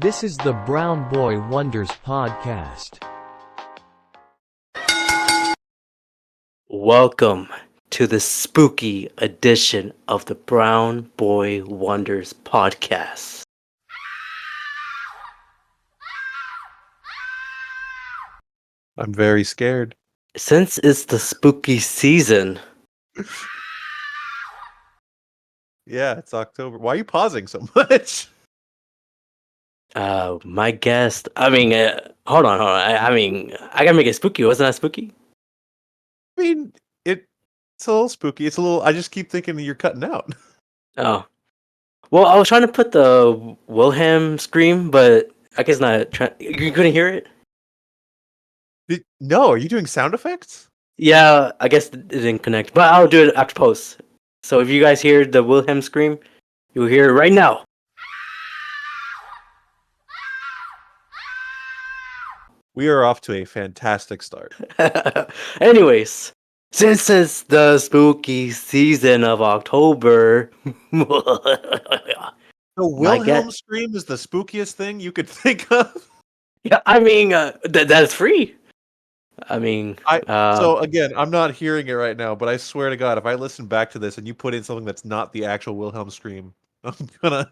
This is the Brown Boy Wonders podcast. Welcome to the spooky edition of the Brown Boy Wonders podcast. I'm very scared. Since it's the spooky season, Yeah, it's October. Why are you pausing so much? my guest, hold on. I gotta make it spooky. Wasn't that spooky? I mean, it's a little spooky. It's a little. I just keep thinking that you're cutting out. Oh. Well, I was trying to put the Wilhelm scream, but I guess not. You couldn't hear it? No, are you doing sound effects? Yeah, I guess it didn't connect, but I'll do it after post. So if you guys hear the Wilhelm scream, you'll hear it right now. We are off to a fantastic start. Anyways, since it's the spooky season of October, The Wilhelm scream is the spookiest thing you could think of. Yeah, that's free. So again, I'm not hearing it right now, but I swear to God, if I listen back to this and you put in something that's not the actual Wilhelm scream, I'm gonna.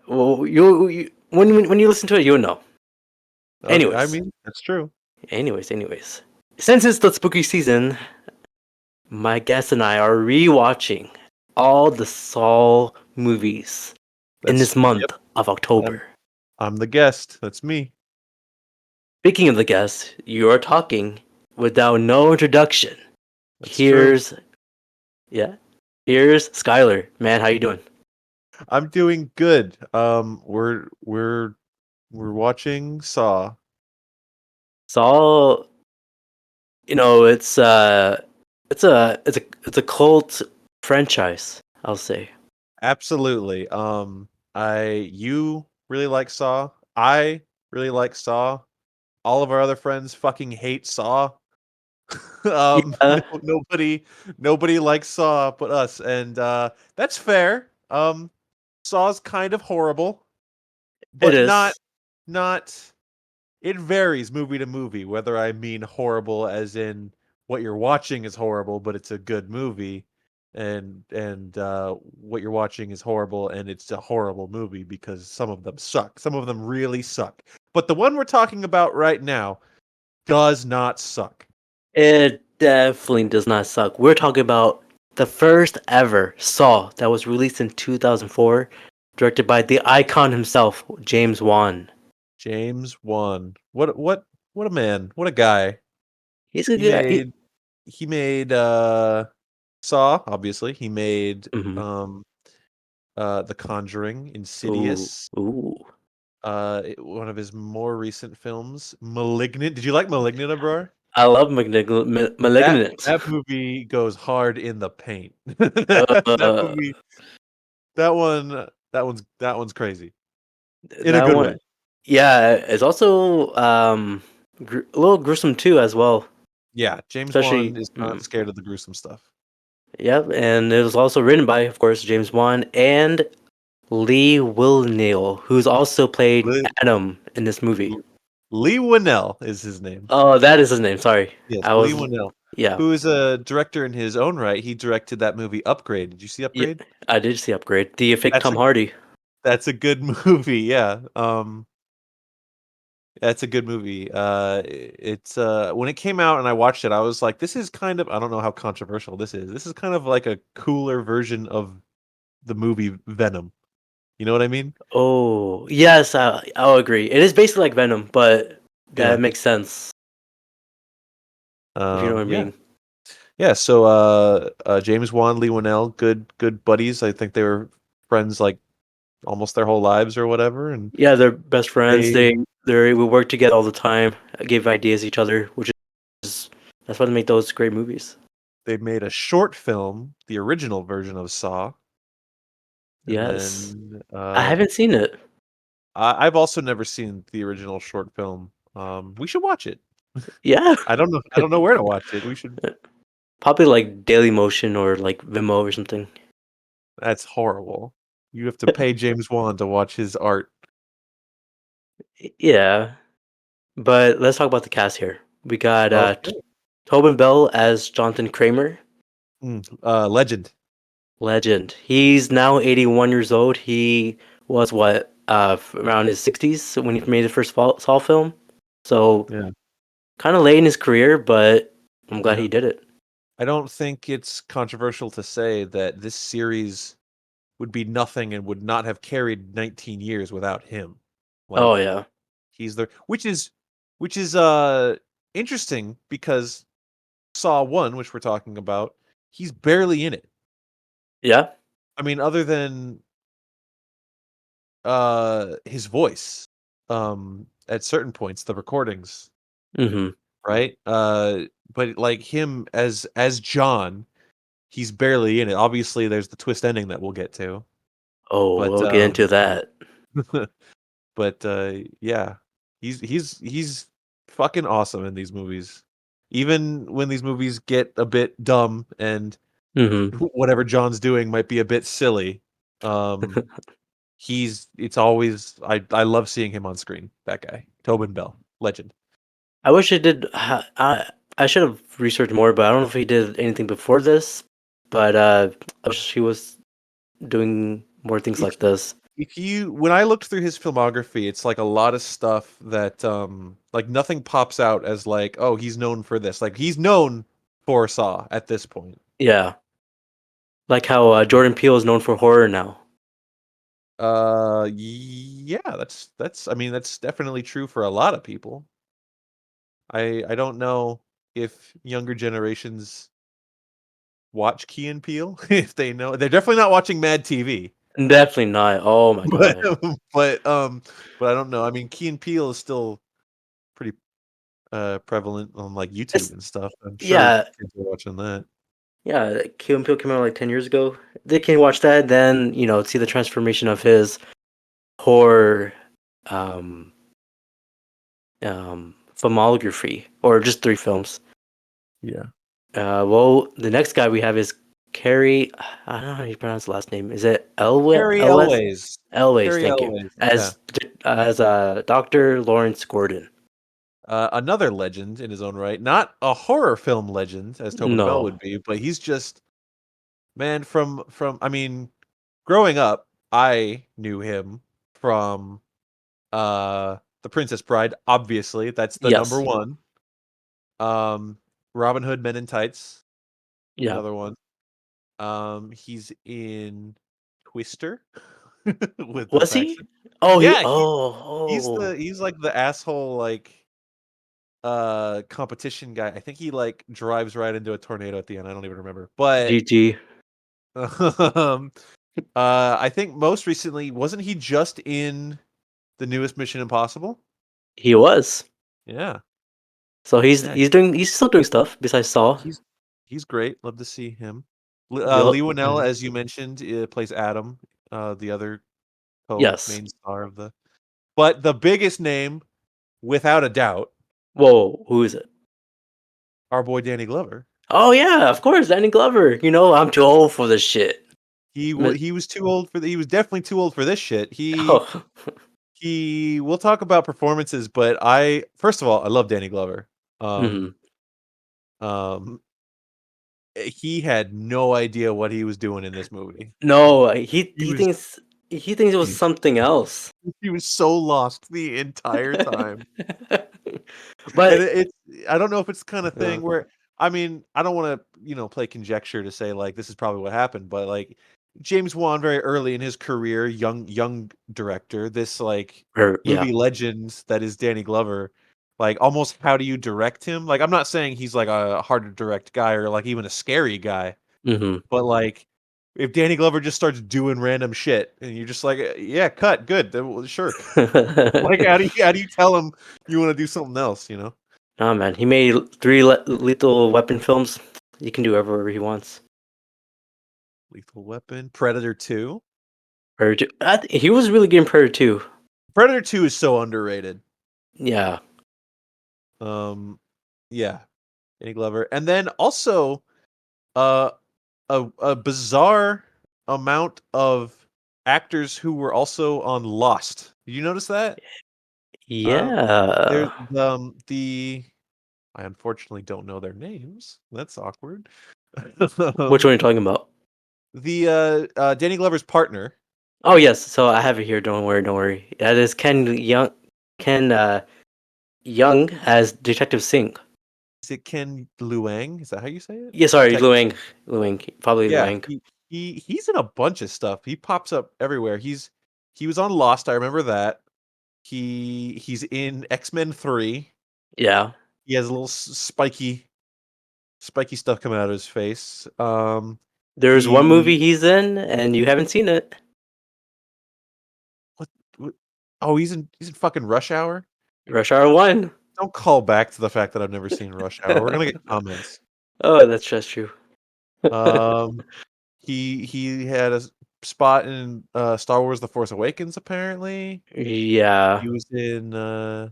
Well, you when you listen to it, you'll know. Okay, Anyways. I mean, that's true. Anyways, since it's the spooky season, my guest and I are rewatching all the Saw movies in this month of October. I'm the guest. That's me. Speaking of the guest, you are talking without no introduction. That's Here's true. Skyler. Man, how you doing? I'm doing good. We're watching Saw. Saw, it's a cult franchise, I'll say. Absolutely. You really like Saw. I really like Saw. All of our other friends fucking hate Saw. Yeah. Nobody likes Saw but us, and that's fair. Saw's kind of horrible, It but is. not. It varies movie to movie, whether I mean horrible as in what you're watching is horrible, but it's a good movie, and what you're watching is horrible and it's a horrible movie because some of them suck. Some of them really suck. But the one we're talking about right now does not suck. It definitely does not suck. We're talking about the first ever Saw that was released in 2004, directed by the icon himself, James Wan. James Wan. What a man. What a guy. He's a He good. made Saw, obviously. He made Mhm. The Conjuring, Ooh, Insidious. ooh. One of his more recent films, Malignant. Did you like Malignant, Abrar? I love That Malignant. that movie goes hard in the paint. That Uh, movie, that one's crazy in a that good way. one, yeah, it's also a little gruesome too, as well. Yeah, James Especially, Wan is not scared of the gruesome stuff. yep, and it was also written by, of course, James Wan and Lee Wilnell, who's also played Lee, Adam in this movie. Lee Winnell is his name. Oh, that is his name. Sorry, Yes, I Lee was. Winnell, Yeah, who is a director in his own right. He directed that movie Upgrade. Did you see yeah, Upgrade? I did see Upgrade. The fake That's Tom a Hardy. that's a good movie. Yeah. That's a good movie. It's when it came out and I watched it, I was like, this is kind of, I don't know how controversial this is. This is kind of like a cooler version of the movie Venom. You know what I mean? Oh, yes, I'll agree. It is basically like Venom, but that Yeah. makes sense if you know what I Yeah. mean. Yeah. So James Wan, Lee Winnell, good buddies. I think they were friends like almost their whole lives or whatever. And Yeah, they're best friends. they We work together all the time, give ideas to each other, which is that's why they make those great movies. they made a short film, the original version of Saw. And Yes, then I haven't seen it. I've also never seen the original short film. We should watch it. Yeah, I don't know. I don't know where to watch it. We should. probably like Daily Motion or like Vimeo or something. That's horrible. You have to pay James Wan to watch his art. Yeah, but let's talk about the cast here. We got Okay. Tobin Bell as Jonathan Kramer, Legend. legend. He's now 81 years old. He was what around his 60s when he made the first Saw film. So Yeah. kind of late in his career, but I'm glad Yeah. he did it. I don't think it's controversial to say that this series would be nothing and would not have carried 19 years without him. Oh Like yeah, he's the which is interesting because Saw 1, which we're talking about, he's barely in it. yeah. I mean, other than his voice at certain points, the recordings, Mm-hmm. right? But like him as John, he's barely in it. Obviously, there's the twist ending that we'll get to. Oh, But we'll get into that. but yeah, he's fucking awesome in these movies. Even when these movies get a bit dumb and Mm-hmm. whatever John's doing might be a bit silly, um, it's always I love seeing him on screen. That guy, Tobin Bell, legend. I wish I did. I should have researched more, but I don't know if he did anything before this. But I wish he was doing more things If like this. if you when I looked through his filmography, it's like a lot of stuff that like nothing pops out as like, oh, he's known for this. Like he's known for Saw at this point. Yeah, like how Jordan Peele is known for horror now. Yeah, that's I mean that's definitely true for a lot of people. I don't know if younger generations watch Key and Peele if they know. They're definitely not watching Mad TV. Definitely not. Oh my But god. but but I don't know. I mean Key and Peele is still pretty prevalent on like YouTube It's and stuff. I'm sure yeah, kids are watching that. yeah. Key and Peele came out like 10 years ago. They can watch that, then see the transformation of his horror um filmography, or just 3 films. Yeah. Well, the next guy we have is Carrie. I don't know how you pronounce the last name. Is it Elwes? Carrie Elwes? Elways. Elways, Carrie thank you. Elways. Yeah. As Dr. Lawrence Gordon. Another legend in his own right. Not a horror film legend as Tobin Bell No. would be, but he's just man from I mean, growing up, I knew him from The Princess Bride, obviously. That's the number Yes. one. Um Robin Hood Men in Tights, Yeah. another one. He's in Twister with Bill Was he? Paxton. Oh, he. Yeah, Oh. he's like the asshole like competition guy. I think he like drives right into a tornado at the end. I don't even remember. But GG. um I think most recently wasn't he just in the newest Mission Impossible? He was. Yeah. So he's Yeah, he's still doing stuff besides Saw. he's he's great. Love to see him. Yup. Lee Winnell, Mhm. as you mentioned, plays Adam, the other Yes. main star of the. But the biggest name, without a doubt, Whoa. Who is it? our boy Danny Glover. Oh yeah, of course, Danny Glover. I'm too old for this shit. Mi- He was too old for he was definitely too old for this shit. Oh. We'll talk about performances, but I first of all I love Danny Glover. Um Mhm. um he had no idea what he was doing in this movie. No, He he was thinks it was something else. he was so lost the entire time. And But I don't know if it's the kind of uh, thing where I mean, I don't wanna, play conjecture to say, like, this is probably what happened, but, like, James Wan very early in his career, young director, this, like, yeah. movie legend that is Danny Glover, like, almost how do you direct him? Like, I'm not saying he's, like, a hard to direct guy or, like, even a scary guy, Mhm. but, like, if Danny Glover just starts doing random shit and you're just like, yeah, cut, good, then well, sure." Like, how do you tell him you wanna do something else, you know? Nah, man, he made 3 Lethal Weapon films. He can do whatever he wants. Lethal Weapon, Predator 2. Predator 2. He was really good in Predator 2. Predator 2 is so underrated. Yeah. Um, yeah, Danny Glover, and then also, uh, a bizarre amount of actors who were also on Lost. Did you notice that? There's Yeah. the I unfortunately don't know their names. That's awkward. Which one are you talking about? The Danny Glover's partner. Oh yes, so I have it here. Don't worry, don't worry. That is Ken Young. Ken Young as Detective Singh. Is it Ken Luang? Is that how you say it? Yeah, sorry, Detective. Luang, probably Yeah, Luang. he's in a bunch of stuff. He pops up everywhere. He was on Lost. I remember that. He's in X-Men 3. Yeah, He has a little spiky stuff coming out of his face. there's one movie He he's in, and you haven't seen it. what, what oh, he's in fucking Rush Hour? Rush Hour One. Don't call back to the fact that I've never seen Rush Hour. We're gonna get comments. Oh, that's just true. Um, he had a spot in Star Wars: The Force Awakens. Apparently, Yeah. he was in uh,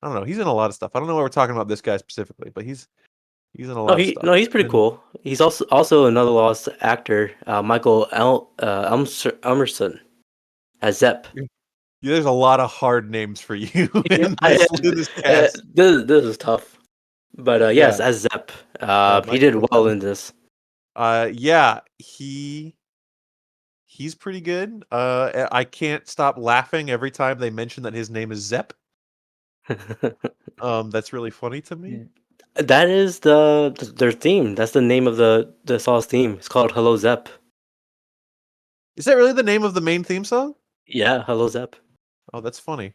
I don't know. He's in a lot of stuff. I don't know why we're talking about this guy specifically, but he's in a No, lot of stuff. he's pretty And cool. He's also another lost actor, Michael Elmerson as Zep. there's a lot of hard names for you Yeah, in this cast. this is tough, but yes, Yeah, as Zep, yeah, he did Michael well in this. Yeah, he's pretty good. I can't stop laughing every time they mention that his name is Zep. That's really funny to me. That is their theme. That's the name of the Saw's theme. It's called Hello Zep. Is that really the name of the main theme song? Yeah, Hello Zep Oh, that's funny.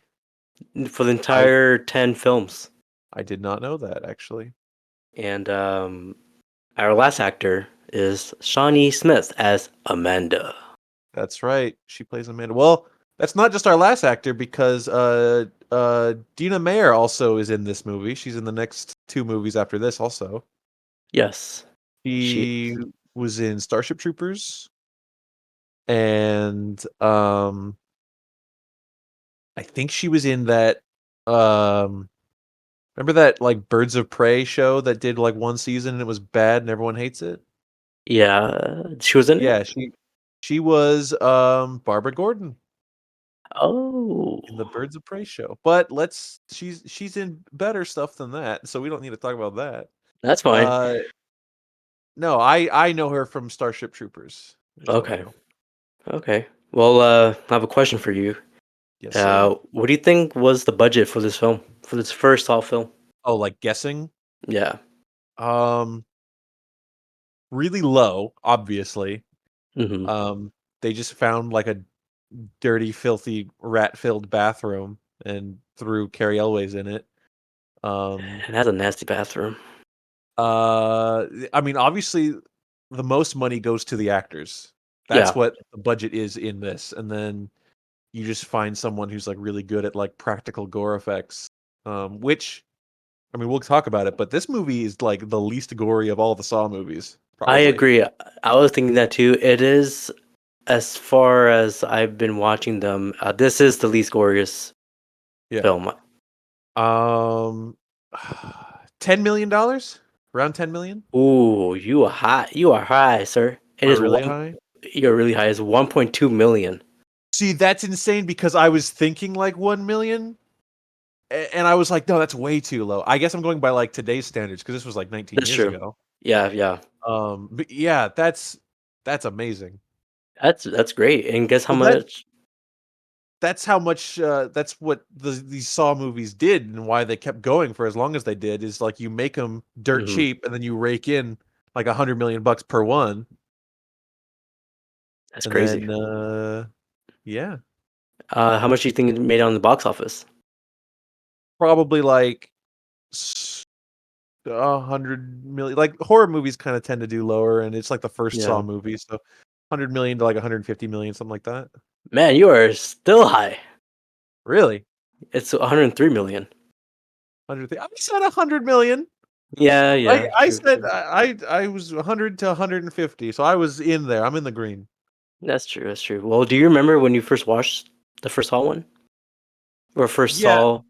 for the I entire 10 films. I did not know that actually. And our last actor is Shawnee Smith as Amanda. That's right. She plays Amanda. Well, that's not just our last actor because Dina Meyer also is in this movie. She's in the next two movies after this also. Yes, she. She was in Starship Troopers and I think she was in that um remember that like Birds of Prey show that did like one season and it was bad and everyone hates it? Yeah, she was in Yeah, it. she was Barbara Gordon Oh, in the Birds of Prey show. But she's in better stuff than that, so we don't need to talk about that. that's fine. Uh no, I know her from Starship Troopers, is what I Okay, know. okay. Well, I have a question for you. Yes, sir. What do you think was the budget for this film, for this first Saw film? Oh, like guessing? Yeah. Um really low, obviously. Hmm. Um they just found like a dirty, filthy, rat-filled bathroom and threw Carrie Elways in it. Um, It has a nasty bathroom. I mean, obviously, the most money goes to the actors. That's Yeah, what the budget is in this, and then you just find someone who's like really good at like practical gore effects. Which I mean, we'll talk about it, but this movie is like the least gory of all the Saw movies, I probably. agree. I was thinking that too. It is, as far as I've been watching them, this is the least glorious Yeah. film. Um, $10 million, around 10 million. Ooh, you are high. You are high, sir. It Am I is really one. high? You're really high. It's 1.2 million. See, that's insane because I was thinking like 1 million, and I was like, no, that's way too low. I guess I'm going by like today's standards because this was like 19 That's years true. ago. Yeah, yeah. But yeah, that's amazing. That's great. And guess how Well, much? that's how much. That's what these Saw movies did, and why they kept going for as long as they did. Is like you make them dirt Mhm. cheap, and then you rake in like $100 million per one, That's and crazy. then yeah, How much do you think it made on the box office? probably like 100 million. Like horror movies kind of tend to do lower, and it's like the first Saw Yeah. movie, so 100 million to like 150 million, something like that. Man, you are still high. Really? It's 103 million. 100? I said 100 million. Yeah, I yeah. I True, said true. I was 100 to 150, so I was in there. I'm in the green. That's true. That's true. Well, do you remember when you first watched the first Saw one or first Yeah, Saw?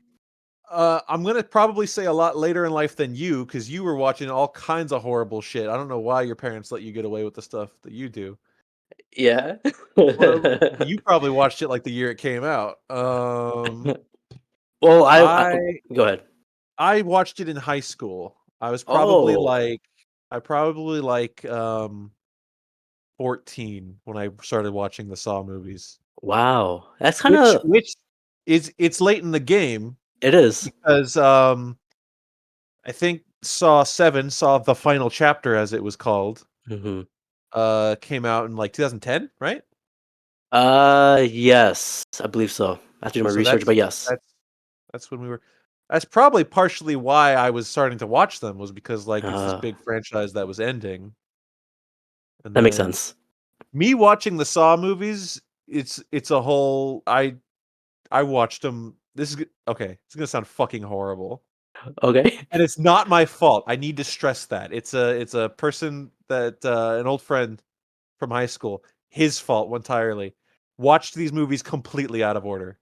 I'm gonna probably say a lot later in life than you, because you were watching all kinds of horrible shit. I don't know why your parents let you get away with the stuff that you do. Yeah. Well, you probably watched it like the year it came out. Well, I go ahead. I watched it in high school. Oh, I probably like 14 when I started watching the Saw movies. wow. That's kind Which of which is it's late in the game it is. because I think Saw 7, Saw the Final Chapter as it was called, Hmm. came out in like 2010, right? Yes, I believe so. I have to do my So research, but yes. that's when we were that's probably partially why I was starting to watch them, was because like it's this Uh, big franchise that was ending. And that makes then sense. me watching the Saw movies, it's a whole I watched them. Okay, it's gonna sound fucking horrible, Okay. and it's not my fault. I need to stress that it's a person that an old friend from high school, his fault entirely. Watched these movies completely out of order.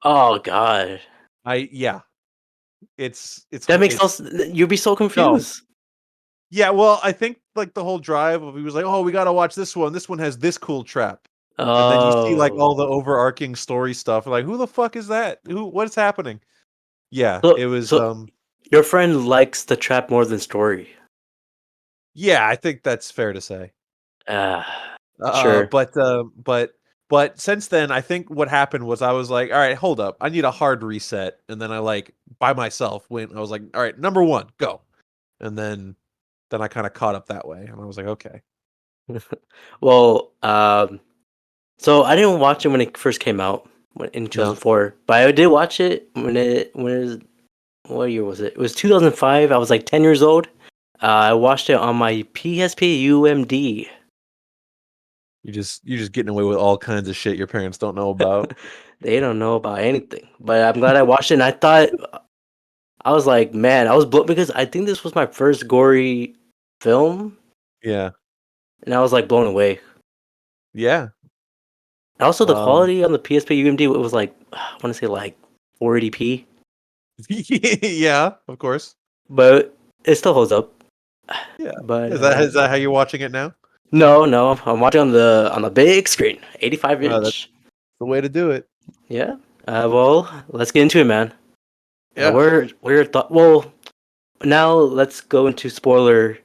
Oh God, Yeah, it's that makes no. it's You'd be so no. confused. Yeah, well, I think like the whole drive of he was like, "Oh, we gotta watch this one. This one has this cool trap." And then you see like Oh, all the overarching story stuff. Like, who the fuck is that? What is happening? Yeah, so it was so your friend likes the trap more than story. yeah, I think that's fair to say. Ah, Uh, sure. but uh, but but since then, I think what happened was I was like, all right, hold up, I need a hard reset, and then I like by myself went. I was like, all right, number one, go, and then I kind of caught up that way, and I was like, okay, Well, so I didn't watch it when it first came out in no, 2004, but I did watch it when it was, what year was it? It was 2005. I was like 10 years old. I watched it on my PSP UMD. you're just getting away with all kinds of shit your parents don't know about. They don't know about anything, but I'm glad I watched it. And I thought I was like, man, I was blown because I think this was my first gory film, Yeah, and I was like blown away. yeah, And also, the um, quality on the PSP UMD, it was like I want to say like 480p, yeah, of course, but it still holds up. yeah. But Is that how you're watching it now? no, no, I'm watching on the big screen, 85 That's inch. the way to do it. Yeah. Well, let's get into it, man. Yeah. We're thought. Well, now let's go into spoiler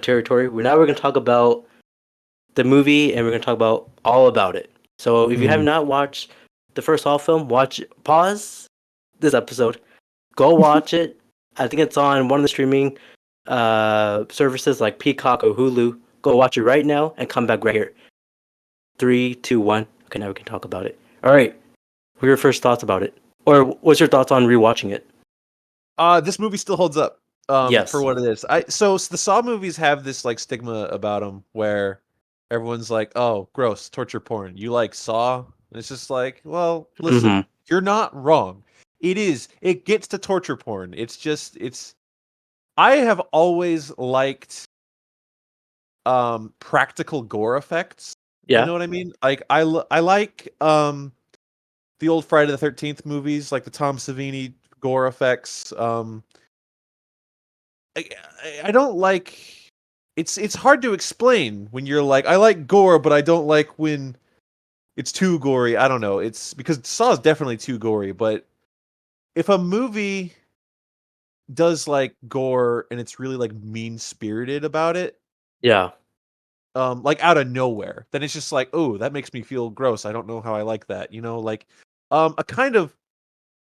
territory. We're gonna talk about the movie, and we're gonna talk about all about it. So if you have Mhm. not watched the first Saw film, pause this episode, go watch it. I think it's on one of the streaming services like Peacock or Hulu. Go watch it right now and come back right here. 3, 2, 1. Okay, now we can talk about it. All right. What are your first thoughts about it? Or what's your thoughts on rewatching it? This movie still holds up, for Yes. what it is. The Saw movies have this like stigma about them where everyone's like, "Oh, gross, torture porn." You like Saw? And it's just like, well, listen, Mm-hmm. you're not wrong. It is. It gets to torture porn. It's. I have always liked practical gore effects. You Yeah. know what I mean? Like I like the old Friday the 13th movies, like the Tom Savini gore effects. I don't like. It's hard to explain when you're like, I like gore, but I don't like when it's too gory. I don't know. It's because Saw is definitely too gory, but if a movie does like gore and it's really like mean spirited about it, Yeah. like out of nowhere, then it's just like, oh, that makes me feel gross. I don't know how I like that. Like a kind of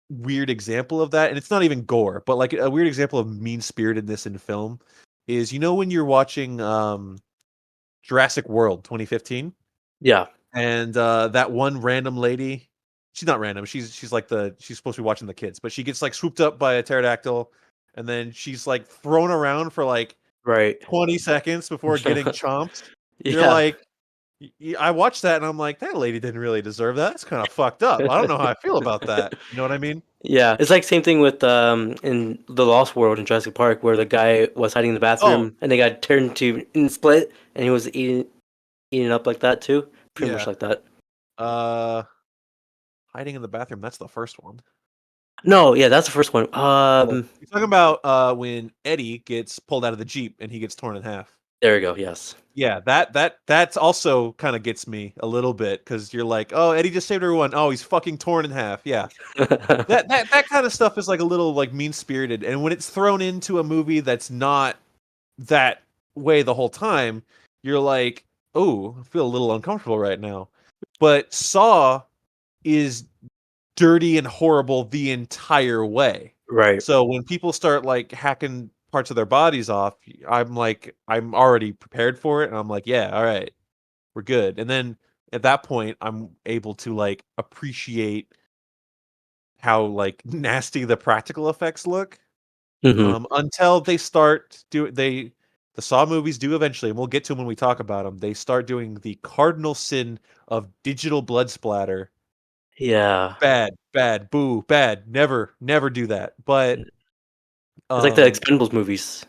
weird example of that, and it's not even gore, but like a weird example of mean spiritedness in film is when you're watching Jurassic World 2015, Yeah. and that one random lady, she's not random, she's like she's supposed to be watching the kids, but she gets like swooped up by a pterodactyl, and then she's like thrown around for like Right. 20 seconds before getting chomped. You're Yeah. like, I watched that and I'm like, that lady didn't really deserve that. That's kind of fucked up. I don't know how I feel about that. You know what I mean? Yeah. It's like same thing with in the Lost World in Jurassic Park where the guy was hiding in the Oh, bathroom and they got turned to in split and he was eating up like that too. Pretty much yeah. like that. Uh, Hiding in the bathroom. That's the first one. No, yeah, that's the first one. You're talking about when Eddie gets pulled out of the Jeep and he gets torn in half. There we go. Yes. Yeah, that's also kind of gets me a little bit because you're like, oh, Eddie just saved everyone. Oh, he's fucking torn in half. Yeah, that kind of stuff is like a little like mean spirited, and when it's thrown into a movie that's not that way the whole time, you're like, oh, I feel a little uncomfortable right now. But Saw is dirty and horrible the entire way. Right. So when people start like hacking parts of their bodies off, I'm like, I'm already prepared for it, and I'm like, yeah, all right, we're good. And then at that point, I'm able to like appreciate how like nasty the practical effects look. Hmm. Until they start the Saw movies do eventually, and we'll get to them when we talk about them. They start doing the cardinal sin of digital blood splatter. Yeah. Bad, bad, boo, bad. Never, never do that. But It's like the um, Expendables movies.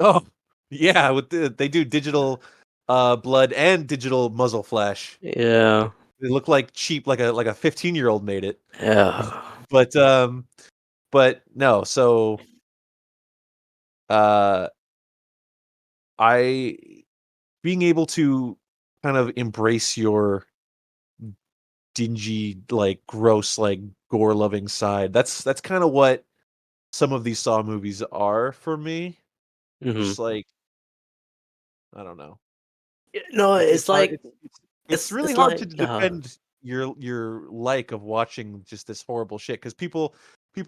oh yeah, they do digital blood and digital muzzle flash. Yeah. They look like cheap, like a 15-year-old made it. Yeah. But but no. So uh, I being able to kind of embrace your dingy, like gross, like gore loving side. That's kind of what some of these Saw movies are for me. Hmm. Just like I don't know. No, It's it's hard. like It's really it's hard to like defend your like of watching just this horrible shit because people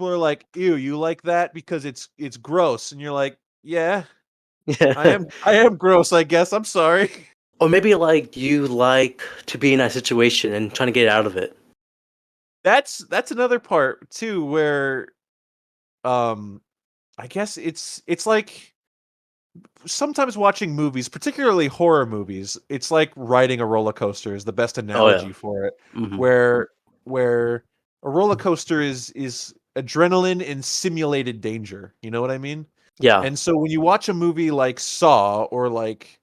are like, ew, you like that because it's gross, and you're like, yeah, yeah. I am gross, I guess. I'm sorry. Or maybe like you like to be in that situation and trying to get out of it. That's another part too where um I guess it's like sometimes watching movies, particularly horror movies, it's like riding a roller coaster is the best Oh yeah. analogy for it. Hmm. Where a roller coaster is adrenaline and simulated danger. You know what I mean? Yeah. And so when you watch a movie like Saw or like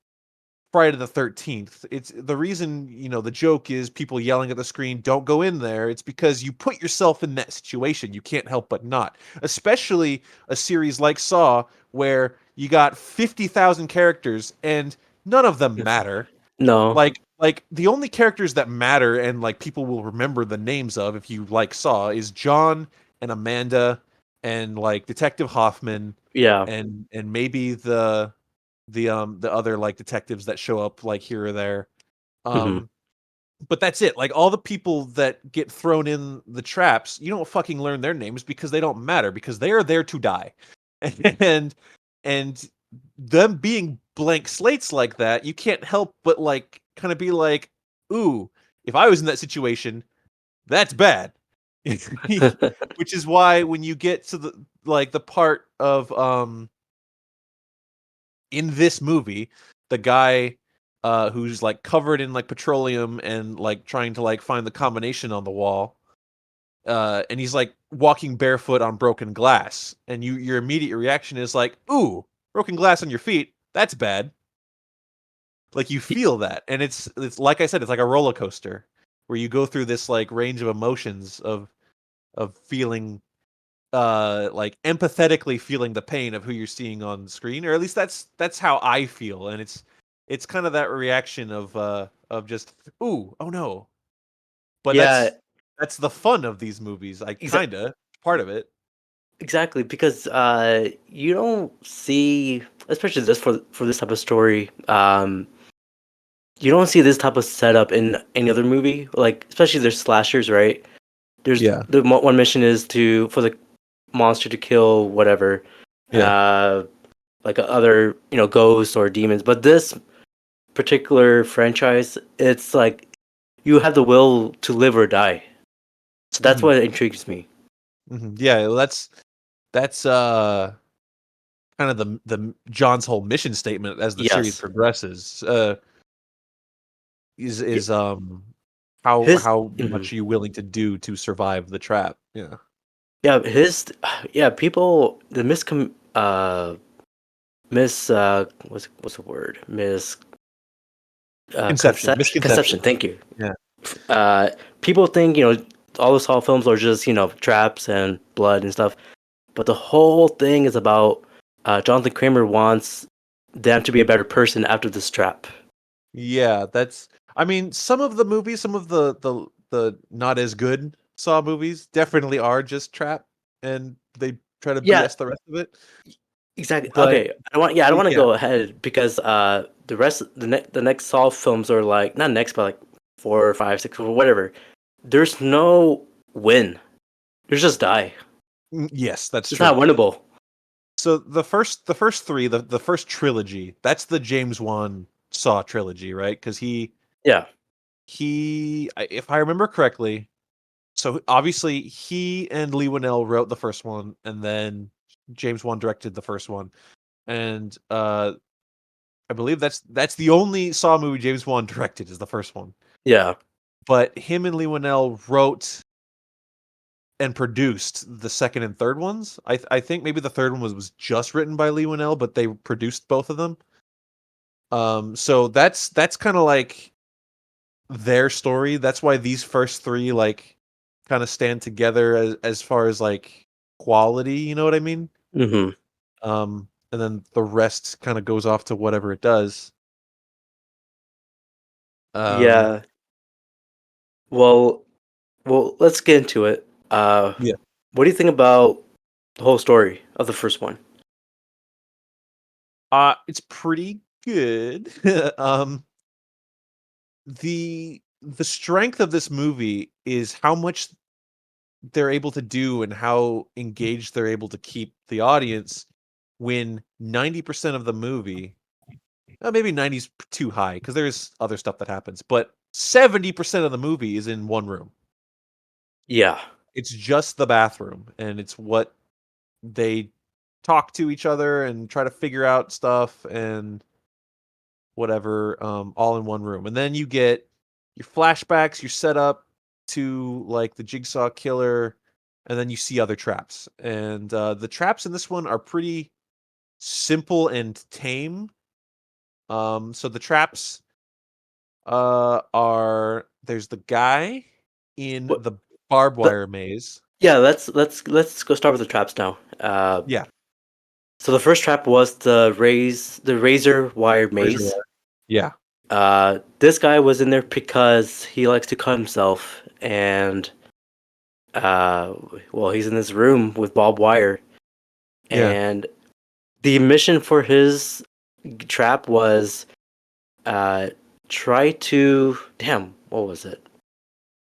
Friday the 13th, it's the reason, the joke is people yelling at the screen, don't go in there. It's because you put yourself in that situation. You can't help but not. Especially a series like Saw, where you got 50,000 characters and none of them matter. No. Like the only characters that matter and like people will remember the names of if you like Saw is John and Amanda and like Detective Hoffman Yeah. and maybe the other like detectives that show up like here or there. Hmm. Um, but that's it. Like all the people that get thrown in the traps, you don't fucking learn their names because they don't matter because they are there to die. And and them being blank slates like that, you can't help but like kind of be like, ooh, if I was in that situation, that's bad. Which is why when you get to the part of in this movie, the guy who's like covered in like petroleum and like trying to like find the combination on the wall, and he's like walking barefoot on broken glass, and your immediate reaction is like, "Ooh, broken glass on your feet. That's bad." Like you feel that, and it's like I said, it's like a roller coaster where you go through this like range of emotions of feeling like empathetically feeling the pain of who you're seeing on screen, or at least that's how I feel, and it's kind of that reaction of just ooh, oh no. But Yeah. that's the fun of these movies. I Exa- kinda part of it. exactly, because you don't see, especially this for this type of story. You don't see this type of setup in any other movie. Like, especially there's slashers, right? There's Yeah, one mission is for the monster to kill whatever, yeah. uh, like other ghosts or demons. But this particular franchise, it's like you have the will to live or die. So that's Hmm. what intrigues me. Yeah, well, that's kind of the John's whole mission statement as the series Yes. progresses. Y- Is His how mhm. much are you willing to do to survive the trap? Yeah. Yeah, his yeah, people the what's the word? Conception, Conception. misconception. Thank you. Yeah. Uh, People think all the Saw films are just traps and blood and stuff, but the whole thing is about Jonathan Kramer wants them to be a better person after this trap. Yeah, that's. I mean, some of the movies, some of the not as good Saw movies, definitely are just trap, and they try to Yeah, BS the rest of it. exactly. But Okay, I don't want to yeah, go ahead because the rest the next Saw films are like not next but like 4 or 5, 6 or whatever. There's no win. There's just die. yes, that's It's true. not winnable. So the first three, the first trilogy, that's the James Wan Saw trilogy, right? Because Yeah. if I remember correctly, so obviously he and Lee Winnell wrote the first one, and then James Wan directed the first one, and I believe that's the only Saw movie James Wan directed is the first one. Yeah. But him and Lee Winnell wrote and produced the second and third ones. I think maybe the third one was just written by Lee Winnell, but they produced both of them. So that's kind of like their story. That's why these first three like kind of stand together as far as like quality. You know what I mean? Mm-hmm. And then the rest kind of goes off to whatever it does. Um, Yeah. Well, let's get into it. yeah. What do you think about the whole story of the first one? It's pretty good. um, the strength of this movie is how much they're able to do and how engaged they're able to keep the audience when 90% of the movie, maybe 90's too high because there's other stuff that happens, but 70% of the movie is in one room. Yeah. It's just the bathroom, and it's what they talk to each other and try to figure out stuff and whatever, all in one room. And then you get your flashbacks, your setup to like the Jigsaw killer, and then you see other traps. And the traps in this one are pretty simple and tame. So the traps are there's the guy in What? the barbed But wire maze. yeah, let's go start with the traps now. Yeah, So the first trap was the razor wire razor maze. wire. Yeah, This guy was in there because he likes to cut himself, and uh, well, he's in this room with barbed wire, yeah. and the mission for his trap was uh try to damn what was it?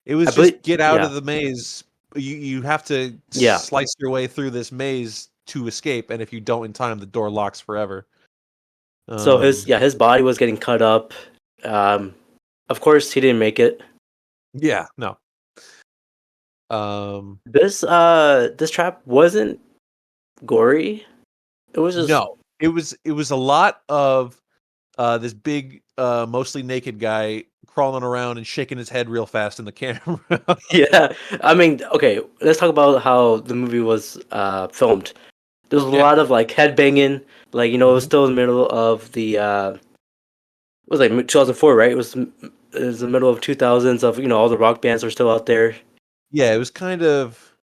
It I was believe just get out yeah of the maze. You have to yeah. slice your way through this maze to escape, and if you don't in time, the door locks forever. So Um, his body was getting cut up. Um, of course he didn't make it. yeah, no. Um, This trap wasn't gory. It was just no. It was a lot of this big, mostly naked guy crawling around and shaking his head real fast in the camera. yeah. I mean, okay, let's talk about how the movie was filmed. There was a Yeah. lot of like head banging, like it was Mhm. still in the middle of the it was like 2004, right? It was the middle of 2000s of all the rock bands are still out there. Yeah, it was kind of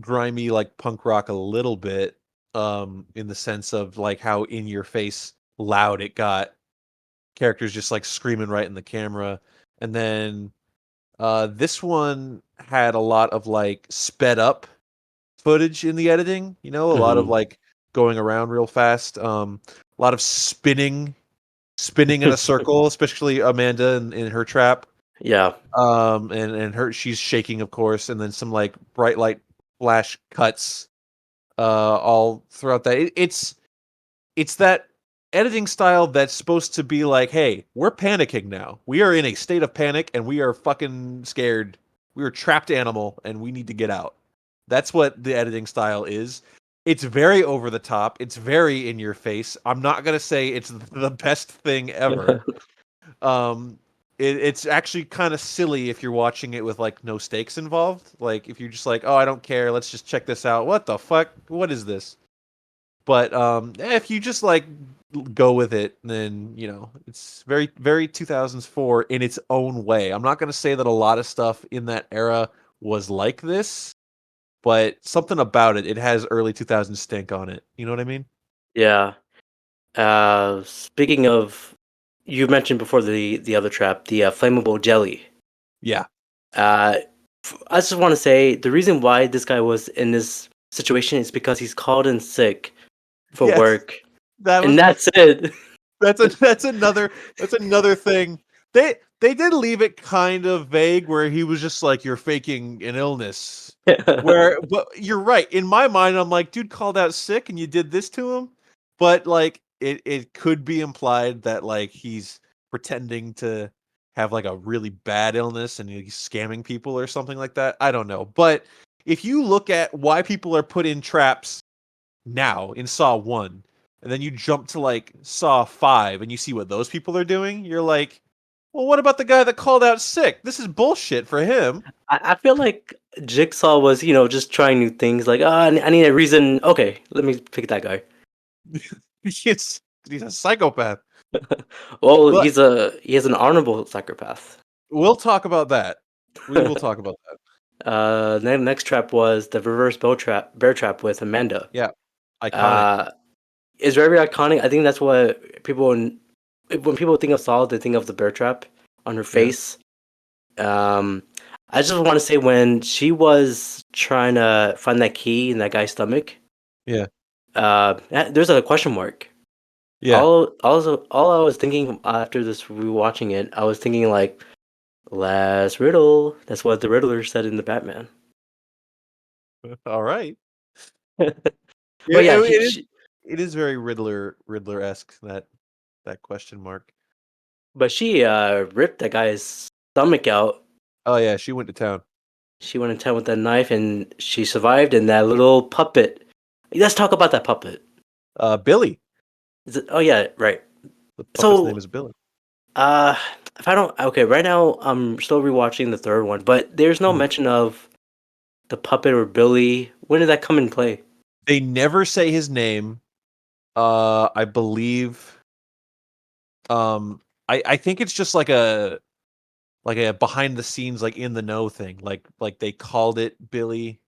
grimy like punk rock a little bit, in the sense of like how in your face loud it got. Characters just like screaming right in the camera. And then this one had a lot of like sped up footage in the editing, a lot of Hmm. like going around real fast, a lot of spinning in a circle, especially Amanda in her trap. Yeah. And her she's shaking, of course, and then some like bright light flash cuts all throughout that. It's that editing style that's supposed to be like, hey, we're panicking now. We are in a state of panic and we are fucking scared. We are a trapped animal and we need to get out. That's what the editing style is. It's very over the top. It's very in your face. I'm not gonna say it's the best thing ever. Um, it's actually kind of silly if you're watching it with like no stakes involved. Like if you're just like, oh, I don't care. Let's just check this out. What the fuck? What is this? But if you just like go with it, then it's very very 2004 in its own way. I'm not going to say that a lot of stuff in that era was like this, but something about it has early 2000s stink on it. You know what I mean? Yeah. Speaking of, you mentioned before the other trap, the flammable jelly. Yeah. Uh, I just want to say the reason why this guy was in this situation is because he's called in sick for Yes. work, That and was that's it. that's another thing. They did leave it kind of vague where he was just like, you're faking an illness. But you're right. In my mind, I'm like, dude called out sick and you did this to him. But like it could be implied that like he's pretending to have like a really bad illness and he's scamming people or something like that. I don't know. But if you look at why people are put in traps now in Saw 1, and then you jump to like Saw 5 and you see what those people are doing, you're like, well, what about the guy that called out sick? This is bullshit for him. I feel like Jigsaw was, just trying new things. Like, I need a reason. Okay, let me pick that guy. He's a psychopath. Well, But he has an honorable psychopath. we'll talk about that. We will talk about that. Next trap was the reverse bear trap with Amanda. Yeah. Iconic. It's very iconic. I think that's what people when people think of Saw, they think of the bear trap on her Yeah. face. I just want to say when she was trying to find that key in that guy's stomach, Yeah. there's a question mark. Yeah. All I was thinking after this rewatching it, I was thinking like, last riddle. That's what the Riddler said in the Batman. All right. But yeah, It is very Riddler-esque, that question mark. but she ripped that guy's stomach out. Oh yeah, she went to town. She went in town with that knife, and she survived. And that little puppet. Let's talk about that puppet. Billy. Is it? Oh yeah, right. The puppet's name So, is Billy. uh, if I don't, okay, right now I'm still rewatching the third one, but there's no Mhm. mention of the puppet or Billy. When did that come in play? They never say his name. I believe. I think it's just like a behind the scenes, like in the know thing. Like they called it Billy,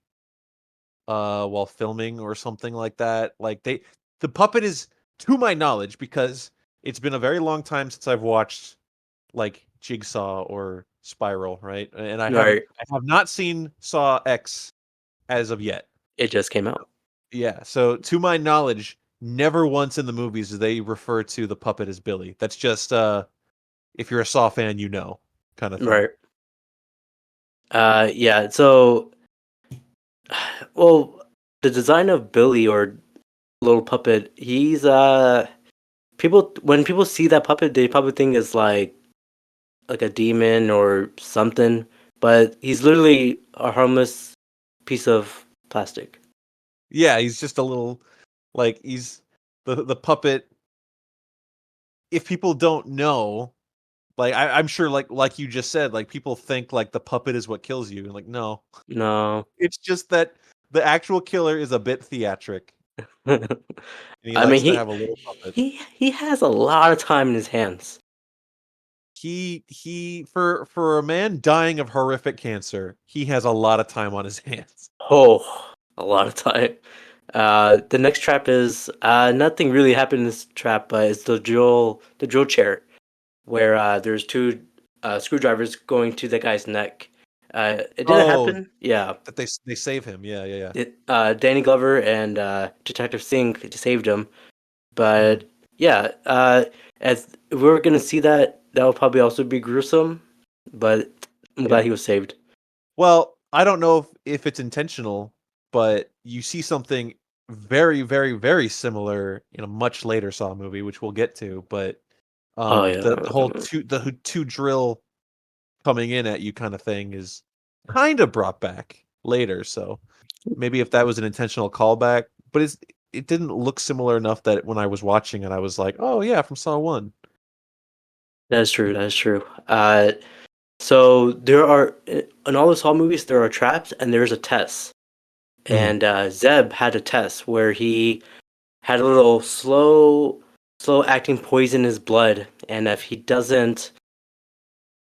while filming or something like that. The puppet is, to my knowledge, because it's been a very long time since I've watched like Jigsaw or Spiral, right? And Right, I have not seen Saw X as of yet. it just came out. Yeah, so to my knowledge, never once in the movies do they refer to the puppet as Billy. That's just if you're a Saw fan, kind of thing. Right. Yeah. So, well, the design of Billy or little puppet, he's people when people see that puppet, they probably think it's like a demon or something, but he's literally a harmless piece of plastic. Yeah, he's just a little, like, he's the puppet. If people don't know, like I'm sure, like you just said, like people think like the puppet is what kills you, and like no, No. it's just that the actual killer is a bit theatric, and he I mean, likes to have a little puppet. he has a lot of time in his hands. He for a man dying of horrific cancer, he has a lot of time on his hands. Oh, a lot of time. The next trap is nothing really happened in this trap, but it's the drill chair, where there's two screwdrivers going to the guy's neck. It didn't Oh, happen. Yeah, that they save him. Yeah, yeah, yeah. Danny Glover and Detective Singh saved him. Mhm. But yeah, as if we were gonna see that, that would probably also be gruesome. But I'm Yeah. glad he was saved. Well, I don't know if it's intentional, but you see something very, very, very similar in a much later Saw movie, which we'll get to. But Oh the whole yeah, two drill coming in at you kind of thing is kind of brought back later. So maybe if that was an intentional callback, but it didn't look similar enough that when I was watching it, I was like, oh yeah, from Saw 1. that is true. That is true. So there are in all the Saw movies there are traps and there's a test. Mhm. And Zeb had a test where he had a little slow. slow acting poison in his blood, and if he doesn't,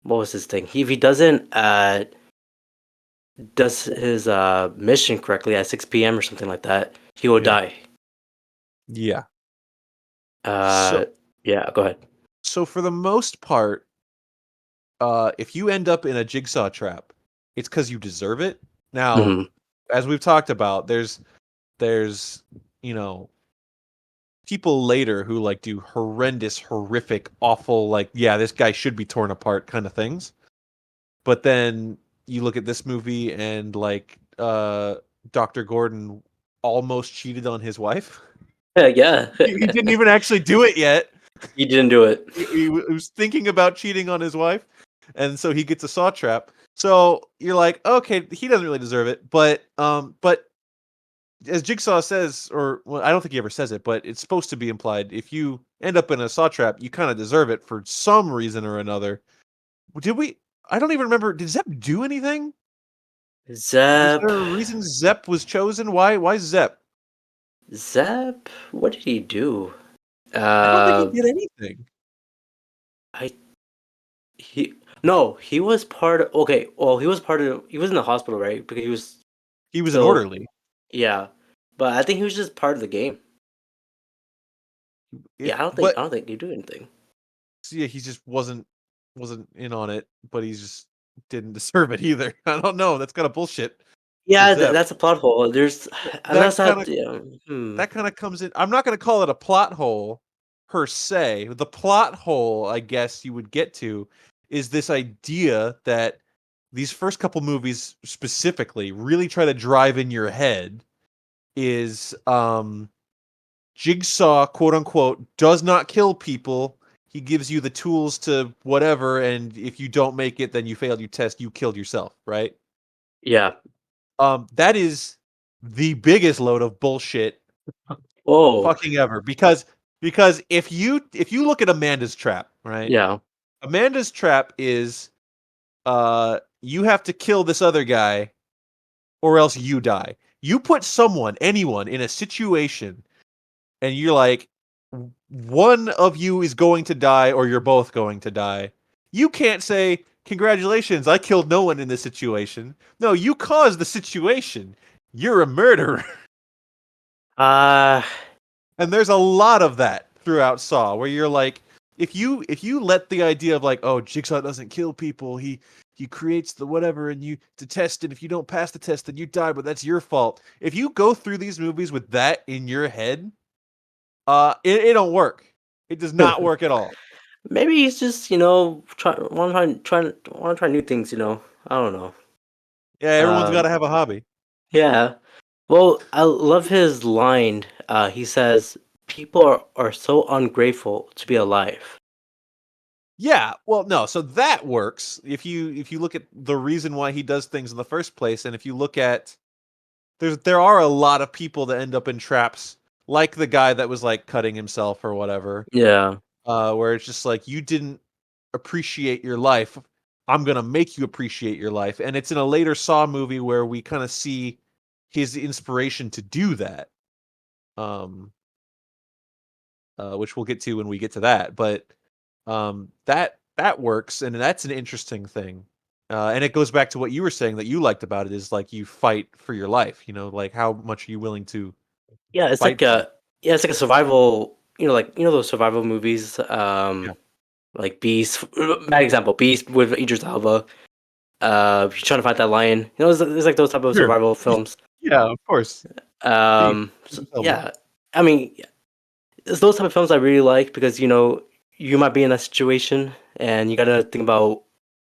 what was his thing? If he doesn't does his mission correctly at 6 p.m. or something like that, he will Yeah. die. Yeah. Uh, yeah, go ahead. So for the most part, if you end up in a jigsaw trap, it's because you deserve it. Now, Hmm. as we've talked about, there's you know people later who like do horrendous, horrific, awful, like yeah, this guy should be torn apart kind of things. But then you look at this movie and like Dr. Gordon almost cheated on his wife. Yeah, He didn't even actually do it yet. he didn't do it. He was thinking about cheating on his wife, and so he gets a saw trap. So you're like, okay, he doesn't really deserve it, but as Jigsaw says, or well, I don't think he ever says it, but it's supposed to be implied. If you end up in a saw trap, you kind of deserve it for some reason or another. Did we? I don't even remember. Did Zepp do anything? Was Zep, there a reason Zepp was chosen? Why Zepp? Zep, what did he do? I don't think he Uh, did anything. I he no, he was part of. Okay, well, he was part of. He was in the hospital, right? Because he was He was an still, orderly. yeah. But I think he was just part of the game. Yeah, But I don't think he did anything. yeah, he just wasn't in on it, but he just didn't deserve it either. I don't know. That's kind of bullshit for Yeah, Zepp. that's a plot hole. There's That unless kind that. of Yeah, that kind of comes in. I'm not going to call it a plot hole per se. The plot hole, I guess you would get to, is this idea that these first couple movies specifically really try to drive in your head is Jigsaw, quote unquote, does not kill people. He gives you the tools to whatever, and if you don't make it, then you failed your test. You killed yourself, right? yeah. That is the biggest load of bullshit Oh, fucking ever. Because if you look at Amanda's trap, right? yeah, Amanda's trap is you have to kill this other guy or else you die. You put anyone in a situation and you're like, one of you is going to die or you're both going to die. You can't say, congratulations, I killed no one in this situation. No, you caused the situation. You're a murderer. uh, And there's a lot of that throughout Saw where you're like, if you let the idea of like, oh, Jigsaw doesn't kill people, he creates the whatever and you to test it. If you don't pass the test, then you die, but that's your fault. If you go through these movies with that in your head, it don't work. It does not work at all. maybe he's just want to try new things. I don't know. Yeah, everyone's got Um, to have a hobby. yeah. Well, I love his line. He says, "People are so ungrateful to be alive." Yeah, well, no, so that works if you look at the reason why he does things in the first place, and if you look at there are a lot of people that end up in traps, like the guy that was like cutting himself or whatever, Yeah, where it's just like you didn't appreciate your life. I'm gonna make you appreciate your life, and it's in a later Saw movie where we kind of see his inspiration to do that. Um, which we'll get to when we get to that. But that works, and that's an interesting thing. And it goes back to what you were saying that you liked about it is like you fight for your life. Like how much are you willing to yeah. fight for? It's like a survival. Those survival movies. Yeah, Like Beast. Bad example. Beast with Idris Elba. He's trying to fight that lion. It's like those type of sure. survival films. Yeah, of course. Beef. Yeah. I mean, it's those type of films I really like because you might be in that situation and you gotta think about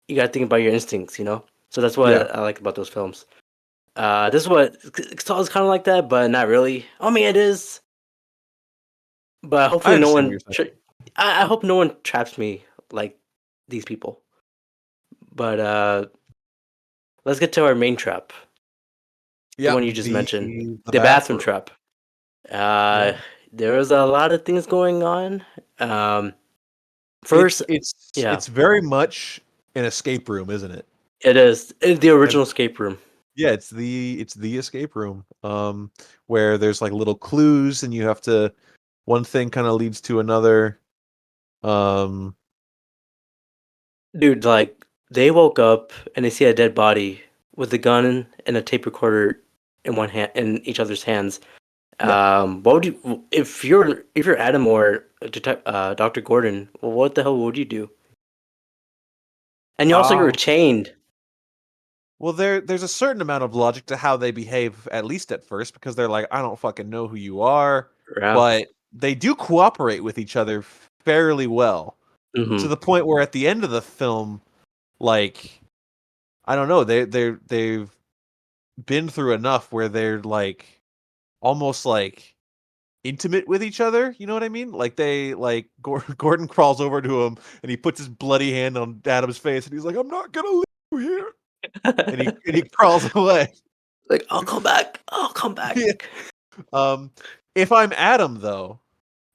your instincts. So that's Yeah, what I like about those films. This is what Saw is kind of like that, but not really. I mean, it is, but I hopefully no understand what one. you're saying. I hope no one traps me like these people. But let's get to our main trap, the Yeah, one you just mentioned, the the bathroom bathroom. trap. Yeah, Uh, there was a lot of things going on. Um, it's First, it's yeah, it's very much an escape room, isn't it? it is. It's the And original escape room. yeah, it's the escape room. Where there's like little clues and you have to one thing kind of leads to another. Um, Dude, like they woke up and they see a dead body with a gun and a tape recorder in one hand, in each other's hands. Yeah. What would you if you're Adam or Dr. Gordon? Well, what the hell would you do? And you also you're um, chained. well, there's a certain amount of logic to how they behave, at least at first, because they're like, I don't fucking know who you are, Yeah. but they do cooperate with each other fairly well, to Mm-hmm. the point where at the end of the film, like, I don't know, they've been through enough where they're like almost like intimate with each other. You know what I mean? Like Gordon crawls over to him and he puts his bloody hand on Adam's face and he's like, "I'm not gonna leave you here," and he crawls away. Like, I'll come back. I'll come back. Yeah. Um, if I'm Adam though,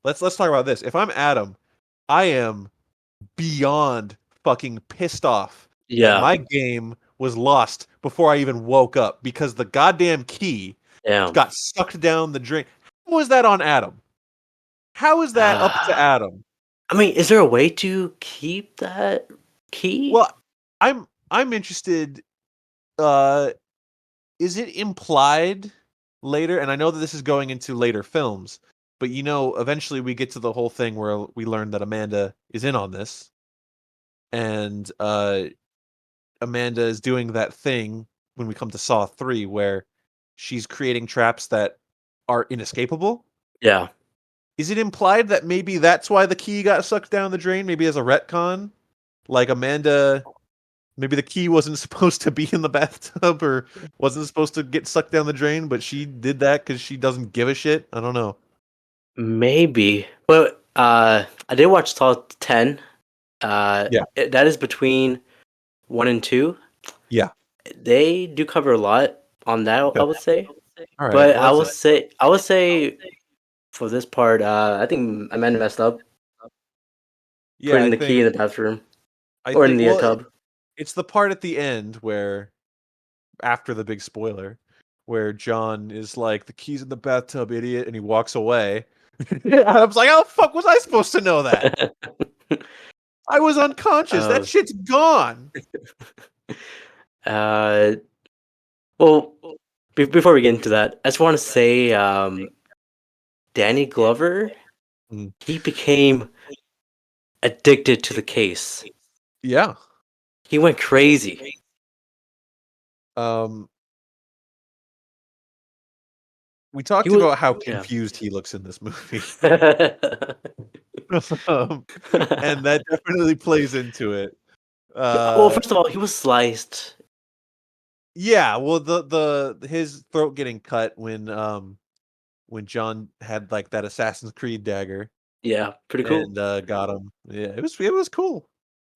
let's talk about this. If I'm Adam, I am beyond fucking pissed off that Yeah. my game was lost before I even woke up because the goddamn key Damn. got sucked down the drain. How was that on Adam? How is that up to Adam? I mean, is there a way to keep that key? Well, I'm interested. Uh, is it implied later? And I know that this is going into later films, but eventually we get to the whole thing where we learn that Amanda is in on this, and Amanda is doing that thing when we come to Saw 3 where she's creating traps that are inescapable. Yeah. Is it implied that maybe that's why the key got sucked down the drain? Maybe as a retcon? Like Amanda, maybe the key wasn't supposed to be in the bathtub or wasn't supposed to get sucked down the drain, but she did that because she doesn't give a shit? I don't know. Maybe. But I did watch Saw 10. Yeah. That is between 1 and 2. Yeah. They do cover a lot on that, I Okay. would say. All right. But Well, that's it. I would say for this part, I think Amanda messed up Yeah, putting the key in the bathroom or in the well, tub. it's the part at the end where, after the big spoiler, where John is like, "The key's in the bathtub, idiot," and he walks away. I was like, "How the fuck was I supposed to know that? I was unconscious. That uh, shit's gone." uh, well, before we get into that, I just want to say, Danny Glover, Mm. he became addicted to the case. Yeah. He went crazy. Um, we He talked was, about how yeah. confused he looks in this movie. um, and that definitely plays into it. Well, first of all, he was sliced. Yeah, well, his throat getting cut when John had like that Assassin's Creed dagger Yeah, pretty cool. and got him. Yeah, it was cool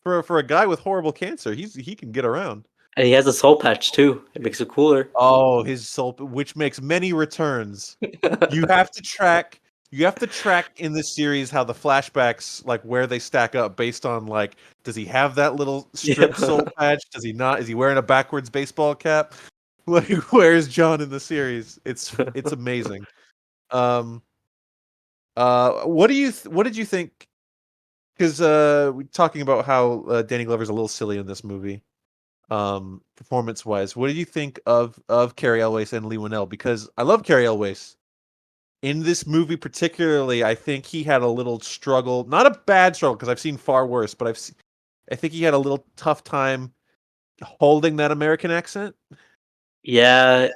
for a guy with horrible cancer. He can get around. And he has a soul patch too. It makes it cooler. Oh, his soul, which makes many returns. You have to track. You have to track in this series how the flashbacks, like where they stack up based on like, does he have that little strip Yeah. soul patch? Does he not? Is he wearing a backwards baseball cap? Like, where is John in the series? It's amazing. Um, what did you think? Because we're talking about how Danny Glover's a little silly in this movie, performance wise. What did you think of Carrie Elwes and Lee Winnell? Because I love Carrie Elwes. In this movie particularly, I think he had a little struggle, not a bad struggle because I've seen far worse, but I think he had a little tough time holding that American accent. Yeah.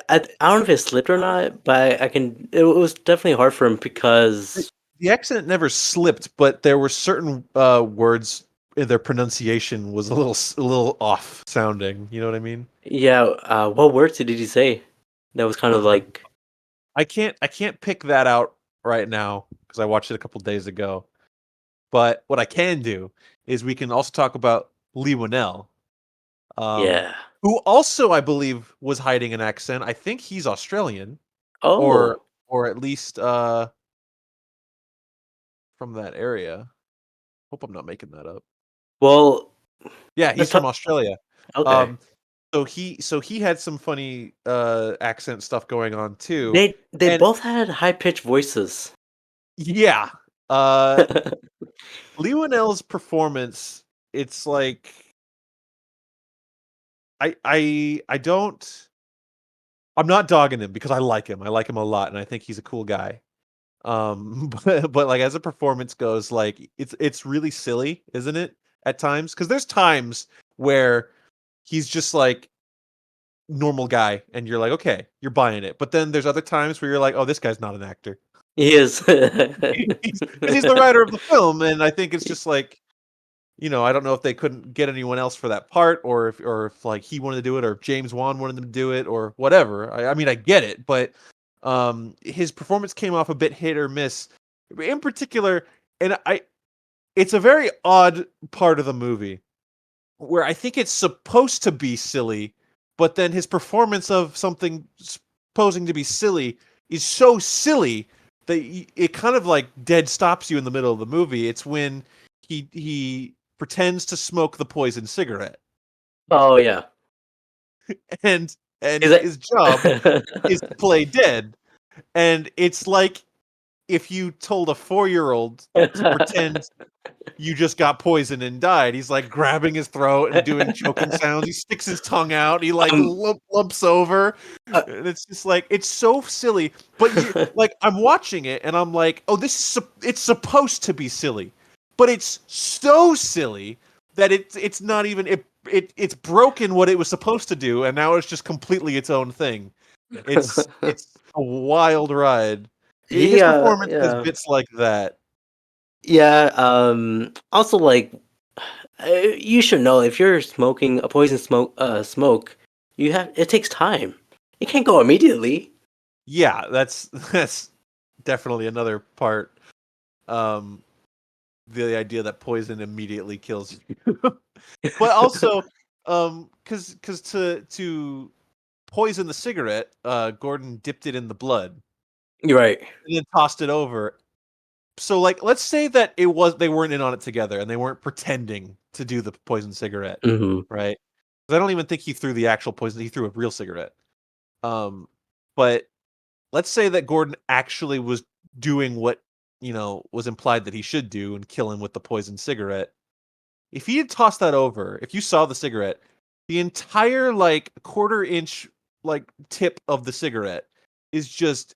I don't know if it slipped or not, but I can. It was definitely hard for him because The accent never slipped, but there were certain words, their pronunciation was a little off sounding. You know what I mean? yeah. What words did he say? That was kind of Um, like I can't pick that out right now because I watched it a couple days ago. But what I can do is we can also talk about Lee Winnell, um, yeah. who also I believe was hiding an accent. I think he's Australian, or Oh or at least from that area. Hope I'm not making that up. well. Yeah, Let's he's from talk. Australia. Okay. Um, so he had some funny accent stuff going on too. They And both had high pitched voices. Yeah. Leonel's performance, it's like I don't I'm not dogging him because I like him. I like him a lot and I think he's a cool guy. But like as a performance goes, like it's really silly, isn't it? At times, because there's times where he's just like normal guy, and you're like, okay, you're buying it. But then there's other times where you're like, oh, this guy's not an actor. He is. He's the writer of the film, and I think it's just like, I don't know if they couldn't get anyone else for that part, or if like he wanted to do it, or if James Wan wanted them to do it, or whatever. I mean, I get it, but his performance came off a bit hit or miss, in particular, and it's a very odd part of the movie where I think it's supposed to be silly, but then his performance of something supposing to be silly is so silly that it kind of like dead stops you in the middle of the movie. It's when he pretends to smoke the poison cigarette, Oh yeah. and Is it? his job is to play dead, and it's like if you told a 4-year-old to pretend you just got poisoned and died. He's like grabbing his throat and doing choking sounds. He sticks his tongue out. He like um, lumps over. uh, And it's just like, it's so silly. But like, I'm watching it and I'm like, oh, it's supposed to be silly. But it's so silly that it's not even, it's broken what it was supposed to do. And now it's just completely its own thing. It's a wild ride. His performance has yeah. bits like that. Yeah. Also, like, you should know if you're smoking a poison smoke, it takes time. It can't go immediately. Yeah, that's definitely another part. Um, the idea that poison immediately kills you, but also, because to poison the cigarette, Gordon dipped it in the blood You're right. and then tossed it over. So, like, let's say that they weren't in on it together and they weren't pretending to do the poison cigarette, Hmm. right? 'Cause I don't even think he threw the actual poison; he threw a real cigarette. But let's say that Gordon actually was doing what, was implied that he should do and kill him with the poisoned cigarette. If he had tossed that over, if you saw the cigarette, the entire like quarter inch like tip of the cigarette is just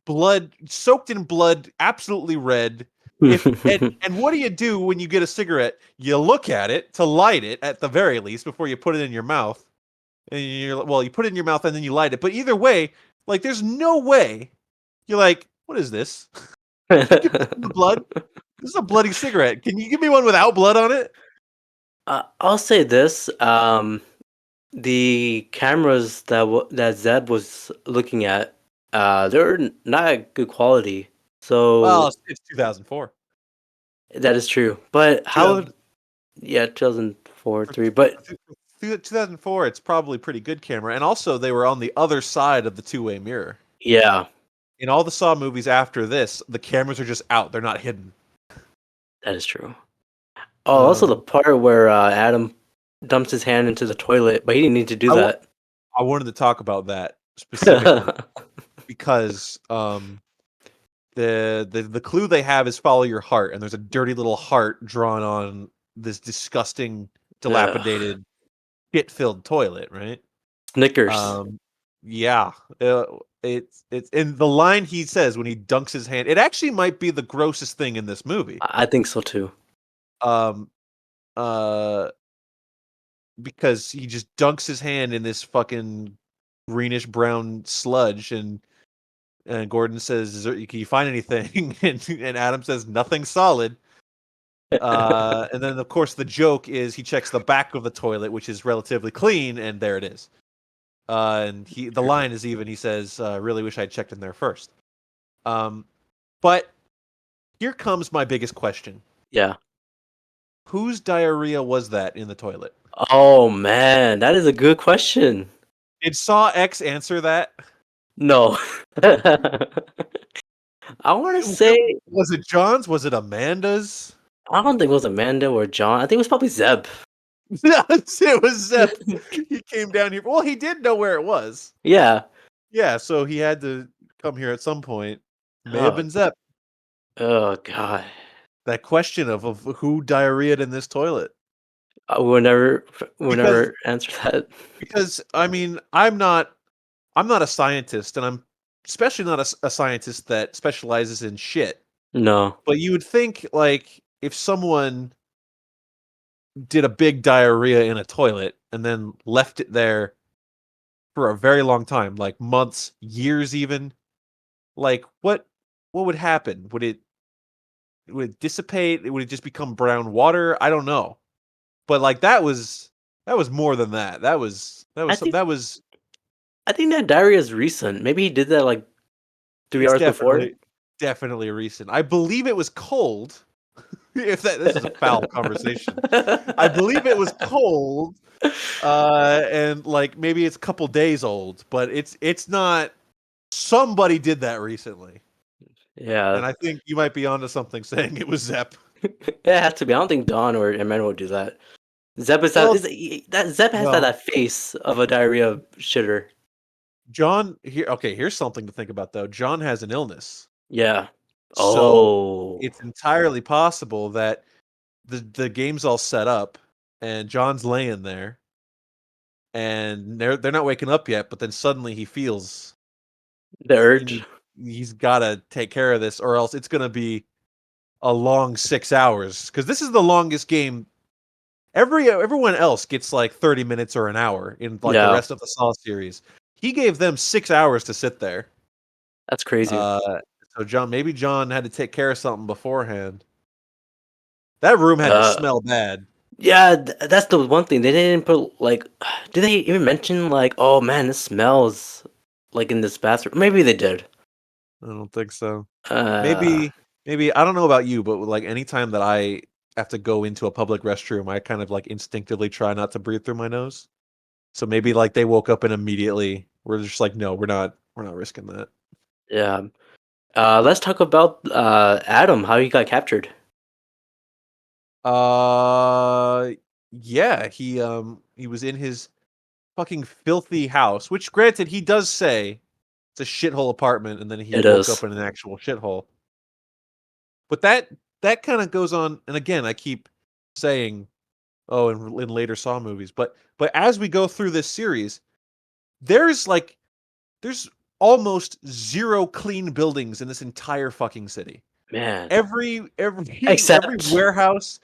blood, soaked in blood, absolutely red. If and what do you do when you get a cigarette? You look at it to light it at the very least before you put it in your mouth. And you put it in your mouth and then you light it. But either way, like there's no way you're like, what is this? You give me the blood. This is a bloody cigarette. Can you give me one without blood on it? I'll say this: the cameras that Zeb was looking at, they're not good quality. Well, So it's 2004. that is true. But how? 2000 Yeah, 2004, for, 3. But 2004, it's probably pretty good camera. And also, they were on the other side of the two-way mirror. yeah, In all the Saw movies after this, the cameras are just out. They're not hidden. that is true. Oh, also the Um, part where Adam dumps his hand into the toilet, but he didn't need to do I, wa- that. I wanted to talk about that specifically because the clue they have is follow your heart, and there's a dirty little heart drawn on this disgusting, Ugh. dilapidated, shit-filled toilet, right? Snickers. Um, yeah, it's in the line he says when he dunks his hand. It actually might be the grossest thing in this movie. I think so too. Um, uh, because he just dunks his hand in this fucking greenish brown sludge, and Gordon says, "Can you find anything?" and Adam says, "Nothing solid." And then of course the joke is he checks the back of the toilet, which is relatively clean, and there it is. And the line is even. He says, "Really wish I'd checked in there first." Um, but here comes my biggest question: Yeah. whose diarrhea was that in the toilet? Oh man, that is a good question. Did Saw X answer that? No. I want to say Was it John's? Was it Amanda's? I don't think it was Amanda or John. I think it was probably Zeb. Yes, it was Zep. He came down here. Well, he did know where it was. Yeah. Yeah, so he had to come here at some point. May have Oh, been Zep. Oh god. That question of who diarrheaed in this toilet. We'll never Because answer that. because I mean, I'm not a scientist, and I'm especially not a scientist that specializes in shit. No. But you would think, like, if someone did a big diarrhea in a toilet and then left it there for a very long time, like months, years even, like what would happen? Would it dissipate? Would it just become brown water? I don't know. But like that was more than that. That was that I was think that was I think that diarrhea is recent. Maybe he did that like 3 it's hours before. definitely recent. I believe it was cold. If this is a foul conversation. I believe it was cold, and like maybe it's a couple days old, but it's not. Somebody did that recently, Yeah. and I think you might be onto something saying it was Zep. It has to be. I don't think Don or Emmanuel would do that. Zeb is that Well, is that Zeb has well, that face of a diarrhea shitter. John here. Okay, here's something to think about though. John has an illness, Yeah. so Oh. it's entirely possible that the game's all set up, and John's laying there, and they're not waking up yet, but then suddenly he feels The he urge. need he's gotta take care of this, or else it's gonna be a long 6 hours. Because this is the longest game. Everyone else gets like 30 minutes or an hour in like the Yeah. rest of the Saw series. He gave them 6 hours to sit there. That's crazy. Uh, so maybe John had to take care of something beforehand. That room had to Uh smell bad. yeah, that's the one thing. They didn't put like did they even mention like, oh man, this smells like in this bathroom? Maybe they did. I don't think so. Uh Maybe I don't know about you, but like anytime that I have to go into a public restroom, I kind of like instinctively try not to breathe through my nose. So maybe like they woke up and immediately we're just like, no, we're not risking that. yeah. Let's talk about Adam, how he got captured. Uh yeah, he was in his fucking filthy house, which granted he does say it's a shithole apartment and then he It woke up is. in an actual shithole. But that kind of goes on, and again, I keep saying, oh, in later Saw movies, but as we go through this series, there's like there's almost zero clean buildings in this entire fucking city. Man. Every Except warehouse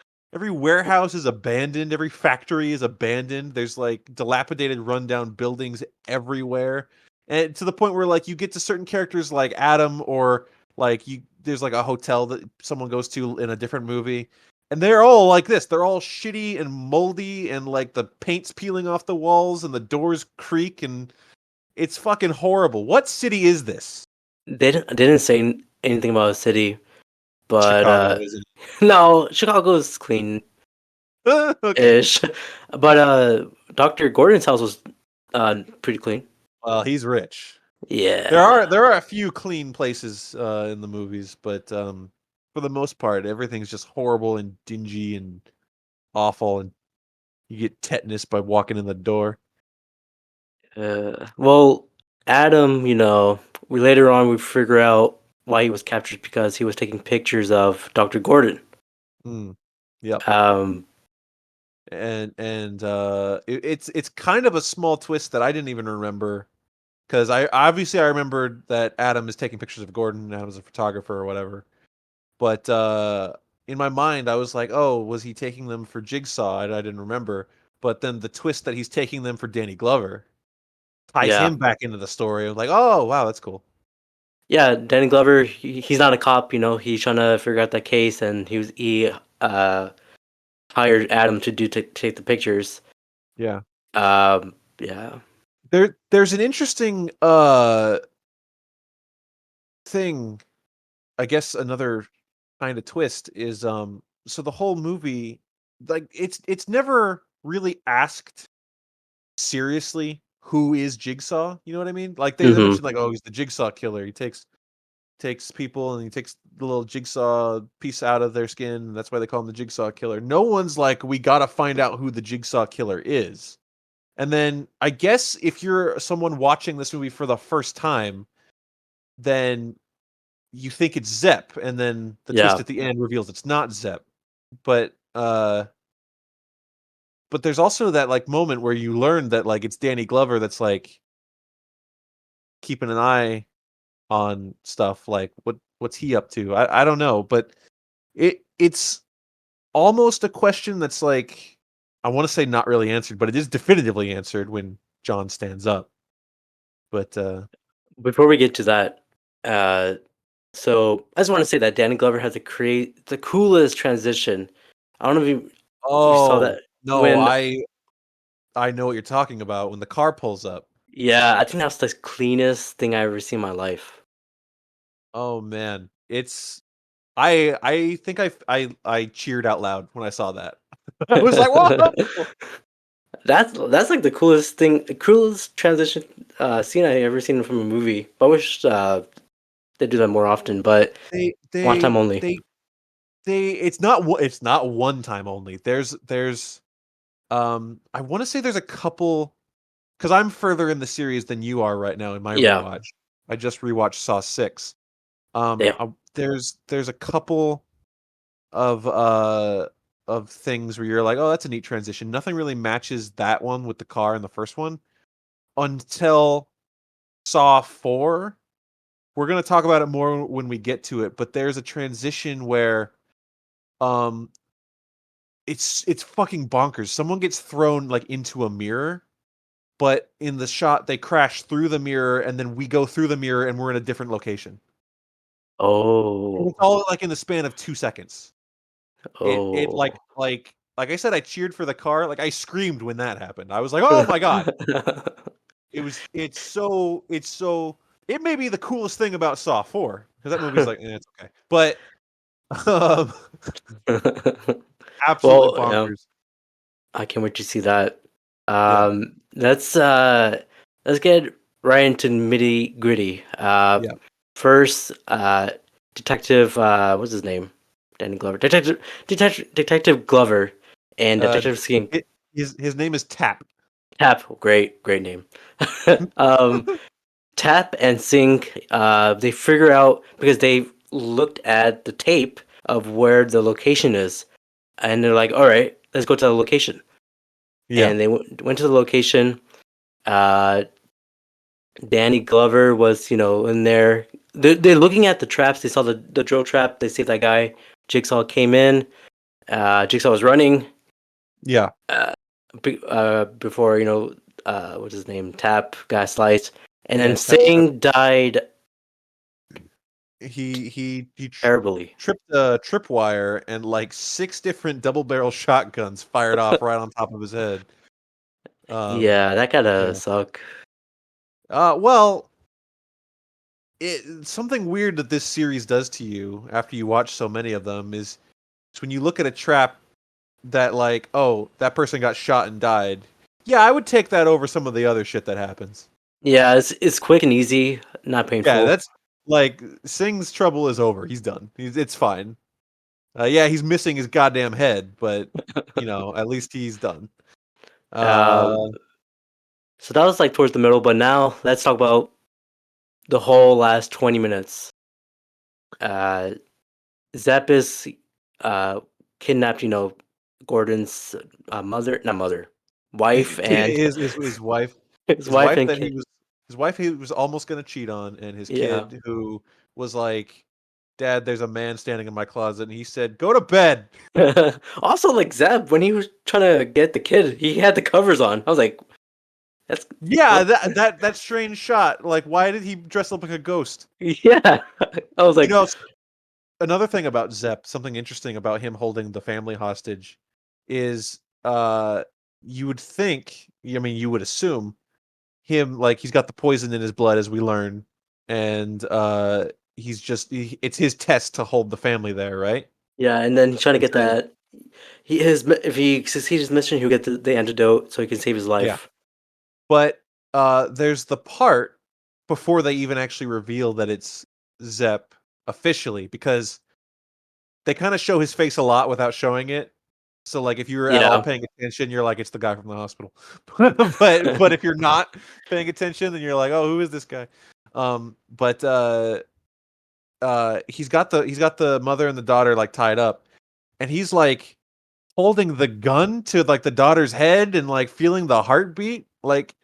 is abandoned, every factory is abandoned. There's like dilapidated rundown buildings everywhere. And to the point where like you get to certain characters like Adam, or like you there's like a hotel that someone goes to in a different movie, and they're all like this. They're all shitty and moldy, and like the paint's peeling off the walls and the doors creak, and it's fucking horrible. What city is this? they didn't say anything about a city, but Chicago, isn't no, Chicago's clean-ish. it? Okay. But Dr. Gordon's house was pretty clean. Well, he's rich. There Yeah. are there are a few clean places in the movies, but for the most part, everything's just horrible and dingy and awful, and you get tetanus by walking in the door. Well, Adam, we later on we figure out why he was captured because he was taking pictures of Dr. Gordon. Mm. Yep. Um, It's kind of a small twist that I didn't even remember, because I remembered that Adam is taking pictures of Gordon, and Adam's a photographer or whatever. But in my mind, I was like, "Oh, was he taking them for Jigsaw?" I didn't remember. But then the twist that he's taking them for Danny Glover ties yeah. him back into the story. I'm like, "Oh, wow, that's cool." Yeah, Danny Glover, he's not a cop, he's trying to figure out that case and he uh hired Adam to take the pictures. Yeah. Yeah. There's an interesting thing. I guess another kind of twist is so the whole movie, like it's never really asked seriously who is Jigsaw. You know what I mean? Like they Mhm. mentioned like, oh, he's the Jigsaw killer. He takes people and he takes the little jigsaw piece out of their skin, and that's why they call him the Jigsaw killer. No one's like, we gotta find out who the Jigsaw killer is. And then I guess if you're someone watching this movie for the first time, then you think it's Zepp, and then the twist Yeah. at the end reveals it's not Zepp. But there's also that like moment where you learn that like it's Danny Glover that's like keeping an eye on stuff. Like what's he up to? I don't know, but it's almost a question that's like I want to say not really answered, but it is definitively answered when John stands up. But Before we get to that, so I just want to say that Danny Glover has the coolest transition. I don't know if you saw oh that no, when. I know what you're talking about when the car pulls up. Yeah, I think that's the cleanest thing I ever seen in my life. Oh man, it's I think I cheered out loud when I saw that. I was like, "Whoa!" That's like the coolest transition scene I ever seen from a movie. I wish they do that more often, but They one time they only. they it's not one time only. There's I want to say there's a couple because I'm further in the series than you are right now in my Yeah, rewatch. I just rewatched Saw 6. damn. There's a couple of things where you're like, "Oh, that's a neat transition." Nothing really matches that one with the car in the first one until Saw 4. We're going to talk about it more when we get to it, but there's a transition where um it's fucking bonkers. Someone gets thrown like into a mirror, but in the shot they crash through the mirror and then we go through the mirror and we're in a different location. And it's Oh, all like in the span of 2 seconds. It oh. like I said I cheered for the car, like I screamed when that happened. I was like, "Oh my god." It's so it may be the coolest thing about Saw 4 cuz that movie's like, it's okay. But um absolutely Well, yeah. bonkers. I can't wait to see that. Yeah. Let's get right into nitty gritty. Yeah. First, Detective, what's his name? Danny Glover. Detective Glover and Uh Detective Skink. his name is Tap. Tap, great name. um, Tap and Sink, they figure out because they looked at the tape of where the location is, and they're like, "All right, let's go to the location." Yeah. And they went to the location. Uh, Danny Glover was, in there. They're looking at the traps. They saw the drill trap. They saved that guy. Jigsaw came in. Jigsaw was running. Yeah. Uh, before what's his name? Tap got sliced, and then Yeah, Tap got Singh died he terribly. tripped a tripwire and like 6 different double barrel shotguns fired off right on top of his head. Yeah, that gotta Yeah. suck. Well, something weird that this series does to you after you watch so many of them is when you look at a trap that like, oh, that person got shot and died. Yeah, I would take that over some of the other shit that happens. Yeah, it's quick and easy, not Yeah, painful. that's like Singh's trouble is over. He's done. It's fine. Yeah, he's missing his goddamn head, but at least he's done. Uh, Um, so that was like towards the middle, but now let's talk about the whole last 20 minutes. Uh, Zappis kidnapped, Gordon's not mother, wife, and his wife, his his wife wife and that kid. his wife he was almost gonna cheat on, and his Yeah. kid who was like, "Dad, there's a man standing in my closet," and he said, "Go to bed." Also, like Zap, when he was trying to get the kid, he had the covers on. I was like, "That's Yeah, what?" that strange shot. Like, why did he dress up like a ghost? Yeah, I was You like, know, another thing about Zepp, something interesting about him holding the family hostage, is you would think, I mean, you would assume him like he's got the poison in his blood as we learn, and it's his test to hold the family there, right? yeah, and then he's trying to And get so that. If he succeeds his mission, he'll get the antidote so he can save his yeah, life. but there's the part before they even actually reveal that it's Zepp officially because they kind of show his face a lot without showing it. So like if you're at all Yeah. paying attention, you're like it's the guy from the hospital. But if you're not paying attention, then you're like, oh, who is this guy? But he's got the mother and the daughter like tied up, and he's like holding the gun to like the daughter's head and like feeling the heartbeat. Like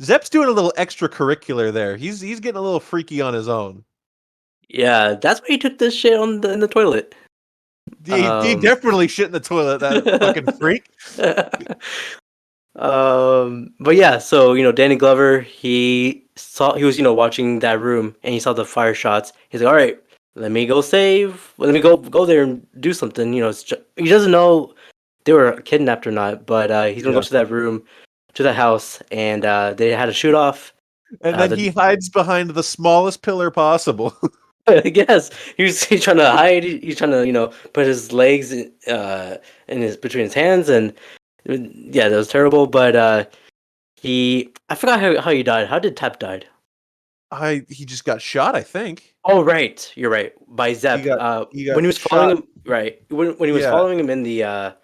Zepp's doing a little extracurricular there. He's getting a little freaky on his own. Yeah, that's why he took this shit in the toilet. He definitely shit in the toilet. That fucking freak. But yeah, so Danny Glover, he was watching that room and he saw the fire shots. He's like, all right, let me go go there and do something. He doesn't know they were kidnapped or not, but he's gonna go to that room, to the house, and they had a shoot off. And then he hides behind the smallest pillar possible. Yes, he's trying to hide. He's trying to put his legs between his hands, and yeah, that was terrible. But I forgot how he died. How did Tap died? He just got shot, I think. Oh right, you're right. By Zepp. He got when he was shot. following him, right? When he was following him in the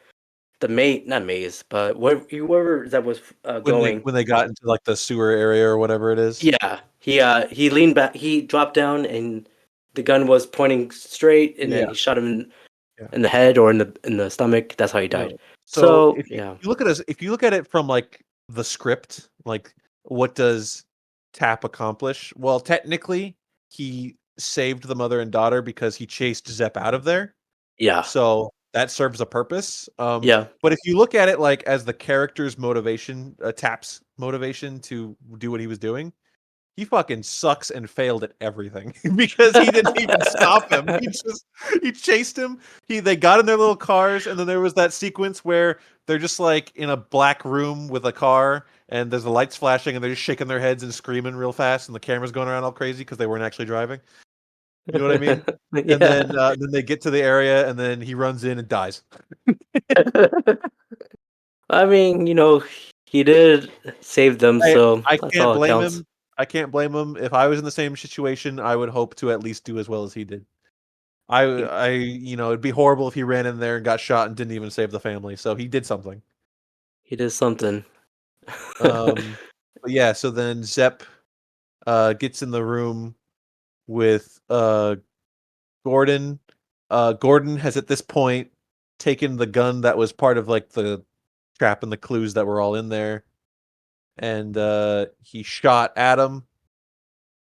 not maze, but wherever Zepp was going. When they got into like the sewer area or whatever it is. Yeah, he leaned back. He dropped down, and the gun was pointing straight, and then he shot him in the head or in the stomach. That's how he died. So if you look at it from like the script, like what does Tap accomplish? Well, technically, he saved the mother and daughter because he chased Zepp out of there. Yeah. So that serves a purpose. Yeah. But if you look at it like as the character's motivation, Tap's motivation to do what he was doing, he fucking sucks and failed at everything because he didn't even stop him. He chased him. They got in their little cars, and then there was that sequence where they're just like in a black room with a car, and there's the lights flashing, and they're just shaking their heads and screaming real fast, and the camera's going around all crazy because they weren't actually driving. You know what I mean? Yeah. And then they get to the area, and then he runs in and dies. I mean, he did save them, so I that's can't all it blame counts. him. I can't blame him. If I was in the same situation, I would hope to at least do as well as he did. It'd be horrible if he ran in there and got shot and didn't even save the family. So he did something. He did something. But yeah, so then Zepp gets in the room with Gordon. Gordon has at this point taken the gun that was part of like the trap and the clues that were all in there, and he shot Adam.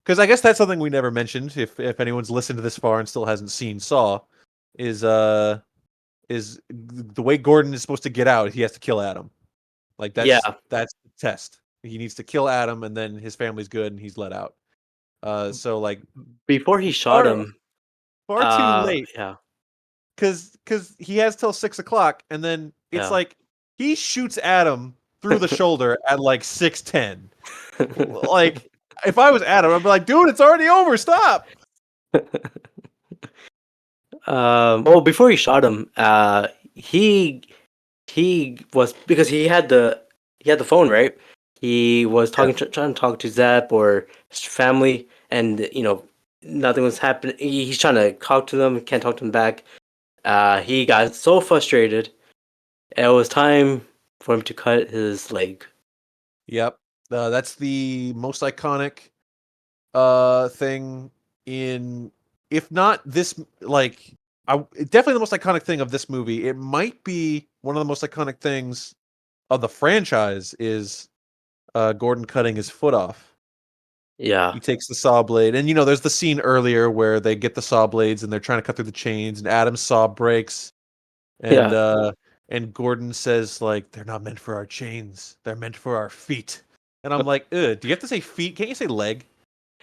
Because I guess that's something we never mentioned. If anyone's listened to this far and still hasn't seen Saw, is the way Gordon is supposed to get out. He has to kill Adam. Like that's the test. He needs to kill Adam, and then his family's good, and he's let out. So like before he shot him, far too late. Yeah, because he has till 6:00, and then it's like he shoots Adam through the shoulder at like 6:10. Like if I was Adam, I'd be like, dude, it's already over. Stop. Well, before he shot him, he was, because he had the phone, right? He was trying to talk to Zepp or his family, and nothing was happening. He's trying to talk to them, can't talk to them back. He got so frustrated. It was time for him to cut his leg. Yep. That's the most iconic thing in, if not this, like, definitely the most iconic thing of this movie. It might be one of the most iconic things of the franchise is Gordon cutting his foot off. Yeah. He takes the saw blade, and there's the scene earlier where they get the saw blades and they're trying to cut through the chains, and Adam's saw breaks, and Gordon says like, they're not meant for our chains, they're meant for our feet. And I'm like, do you have to say feet? Can't you say leg?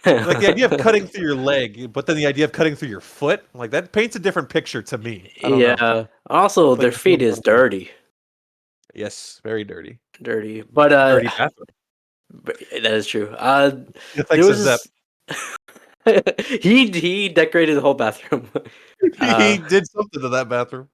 Like the idea of cutting through your leg, but then the idea of cutting through your foot, like that paints a different picture to me. I don't know. Also, their feet is dirty. Yes, very dirty. Dirty, but dirty bathroom. That is true. Thanks to Zepp. He decorated the whole bathroom. He did something to that bathroom.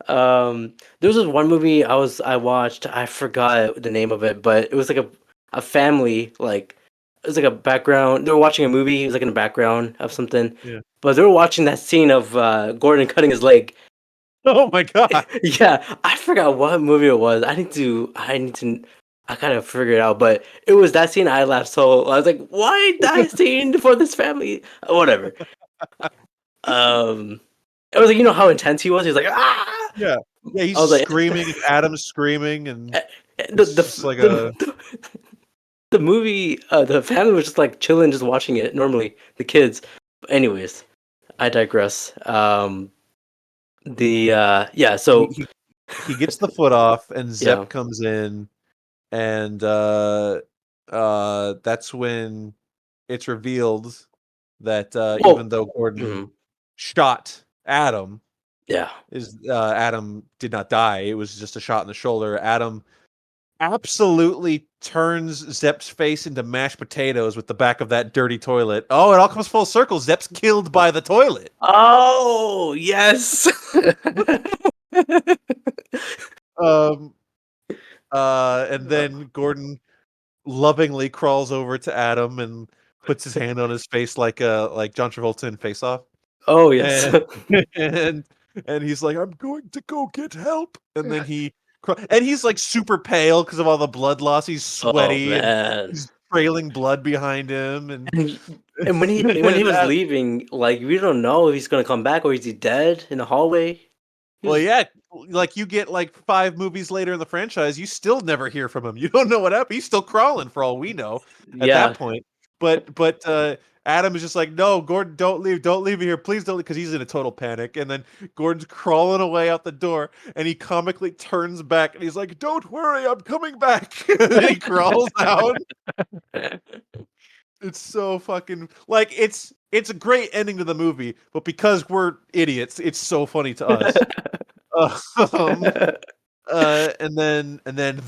There was this one movie I watched. I forgot the name of it, but it was like a family, like it was like a background. They were watching a movie. It was like in the background of something. Yeah. But they were watching that scene of Gordon cutting his leg. Oh my god! Yeah, I forgot what movie it was. I gotta figure it out. But it was that scene. I laughed so. I was like, "Why that scene for this family?" Whatever. It was like, you know how intense he was. He was like, ah. Yeah, yeah, I he's was like, screaming, and Adam's screaming, and the it's the just like a the, the movie, the family was just like chilling, just watching it normally. The kids. Anyways, I digress. Yeah. he So he he gets the foot off, and yeah. Zepp comes in, and that's when it's revealed that even Well, though Gordon mhm, shot Adam, yeah. Adam did not die. It was just a shot in the shoulder. Adam absolutely turns Zepp's face into mashed potatoes with the back of that dirty toilet. Oh, it all comes full circle. Zepp's killed by the toilet. Oh yes. Um, and then Gordon lovingly crawls over to Adam and puts his hand on his face like John Travolta in Face Off. Oh yes. And and and he's like, "I'm going to go get help." And then and he's like super pale because of all the blood loss. He's Oh sweaty and man. he's trailing blood behind him. And And when he and was leaving, like we don't know if he's gonna come back or is he dead in the hallway. He well, was yeah, like you get like 5 movies later in the franchise, you still never hear from him. You don't know what happened. He's still crawling for all we know at that yeah. point. But Adam is just like, no, Gordon, don't leave me here, please don't, because he's in a total panic. And then Gordon's crawling away out the door, and he comically turns back, and he's like, "Don't worry, I'm coming back." And then he crawls out. It's so fucking like it's a great ending to the movie, but because we're idiots, it's so funny to us. Um, and then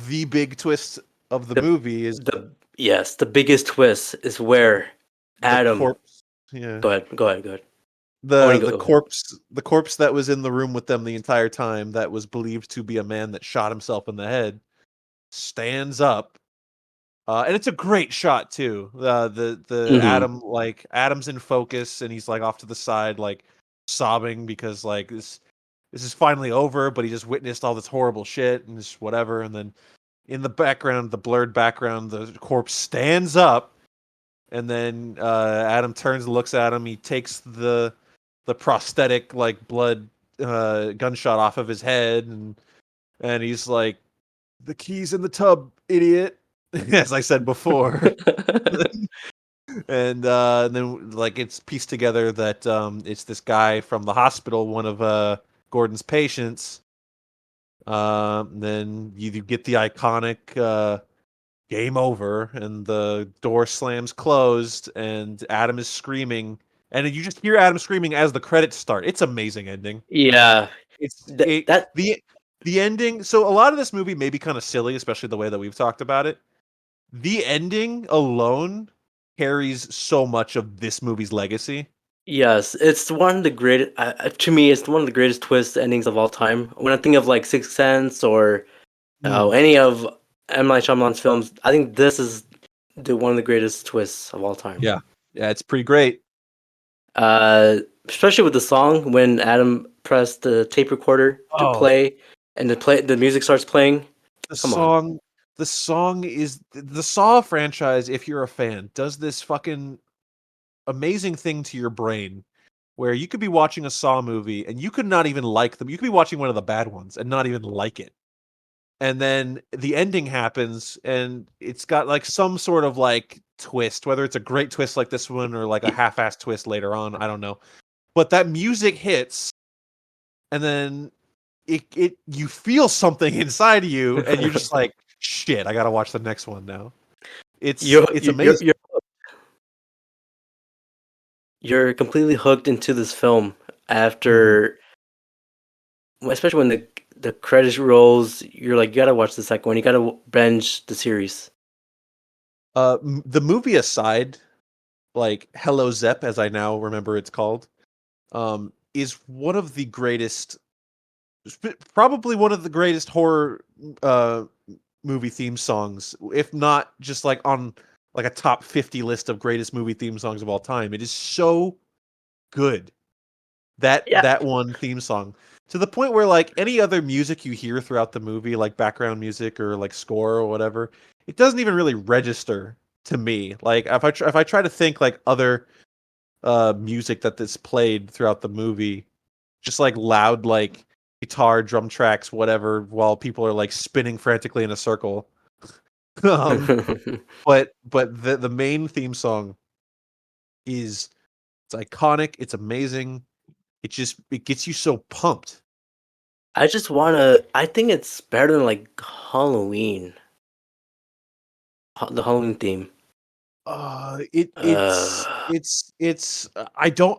the big twist of the the movie is the biggest twist is where the Adam. corpse. Yeah, Go ahead. I want the to the go. corpse the corpse that was in the room with them the entire time, that was believed to be a man that shot himself in the head, stands up. And it's a great shot too. The Hmm. Adam, like Adam's in focus, and he's like off to the side, like sobbing because like this is finally over, but he just witnessed all this horrible shit and just whatever. And then in the background, the blurred background, the corpse stands up, and then Adam turns and looks at him. He takes the prosthetic like blood gunshot off of his head, and he's like, "The key's in the tub, idiot." As I said before. And then like it's pieced together that it's this guy from the hospital, one of Gordon's patients. Then you get the iconic game over, and the door slams closed, and Adam is screaming, and you just hear Adam screaming as the credits start. It's amazing ending. Yeah. It's That it that the ending. So a lot of this movie may be kind of silly, especially the way that we've talked about it. The ending alone carries so much of this movie's legacy. Yes, it's one of the greatest. To me, it's one of the greatest twist endings of all time. When I think of like Sixth Sense or Mm. any of M. Night Shyamalan's films, I think this is the one of the greatest twists of all time. Yeah. Yeah, it's pretty great. Especially with the song when Adam pressed the tape recorder to Oh, play, and the music starts playing. the Come on. song the song is the Saw franchise, if you're a fan, does this fucking amazing thing to your brain where you could be watching a Saw movie and you could not even like them. You could be watching one of the bad ones and not even like it. And then the ending happens, and it's got like some sort of like twist, whether it's a great twist like this one or like a half-assed twist later on, I don't know. But that music hits, and then it you feel something inside of you, and you're just like, shit, I gotta watch the next one now. It's you it's you you're, amazing. you're you're completely hooked into this film Mhm. after, especially when the credits rolls. You're like, you gotta watch the second one. You gotta binge the series. The movie aside, like Hello Zep, as I now remember it's called, is one of the greatest, probably one of the greatest horror uh movie theme songs, if not just like on like a top 50 list of greatest movie theme songs of all time. It is so good. Yeah. That one theme song, to the point where like any other music you hear throughout the movie, like background music or like score or whatever, it doesn't even really register to me. Like if I try to think like other music that's played throughout the movie, just like loud like guitar, drum tracks, whatever, while people are like spinning frantically in a circle. um, but the main theme song is it's iconic. It's amazing. It gets you so pumped. I just wanna. I think it's better than like Halloween. The Halloween theme. It Uh,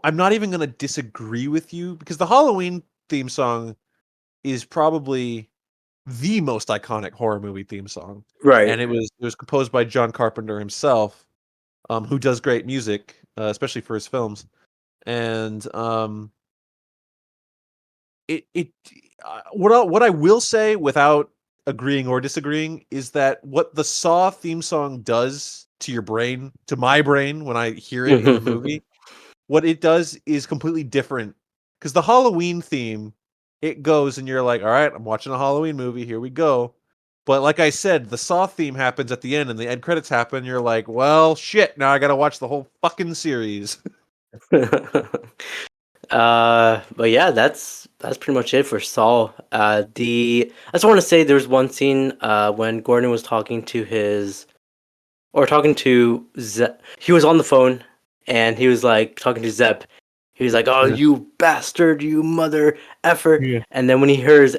I'm not even gonna disagree with you because the Halloween theme song is probably the most iconic horror movie theme song, right. and it was composed by John Carpenter himself, who does great music, especially for his films, and it what I will say without agreeing or disagreeing is that what the Saw theme song does to your brain, to my brain when I hear it in the movie, what it does is completely different. Because the Halloween theme, it goes and you're like, all right, I'm watching a Halloween movie, here we go. But like I said, the Saw theme happens at the end and the end credits happen. You're like, well, shit, now I gotta watch the whole fucking series. But yeah, that's pretty much it for Saul. I just want to say there's one scene when Gordon was talking to his or talking to Zep. He was on the phone and he was like talking to Zep. He was like, "Oh, Yeah. you bastard, you mother effer!" Yeah. And then when he hears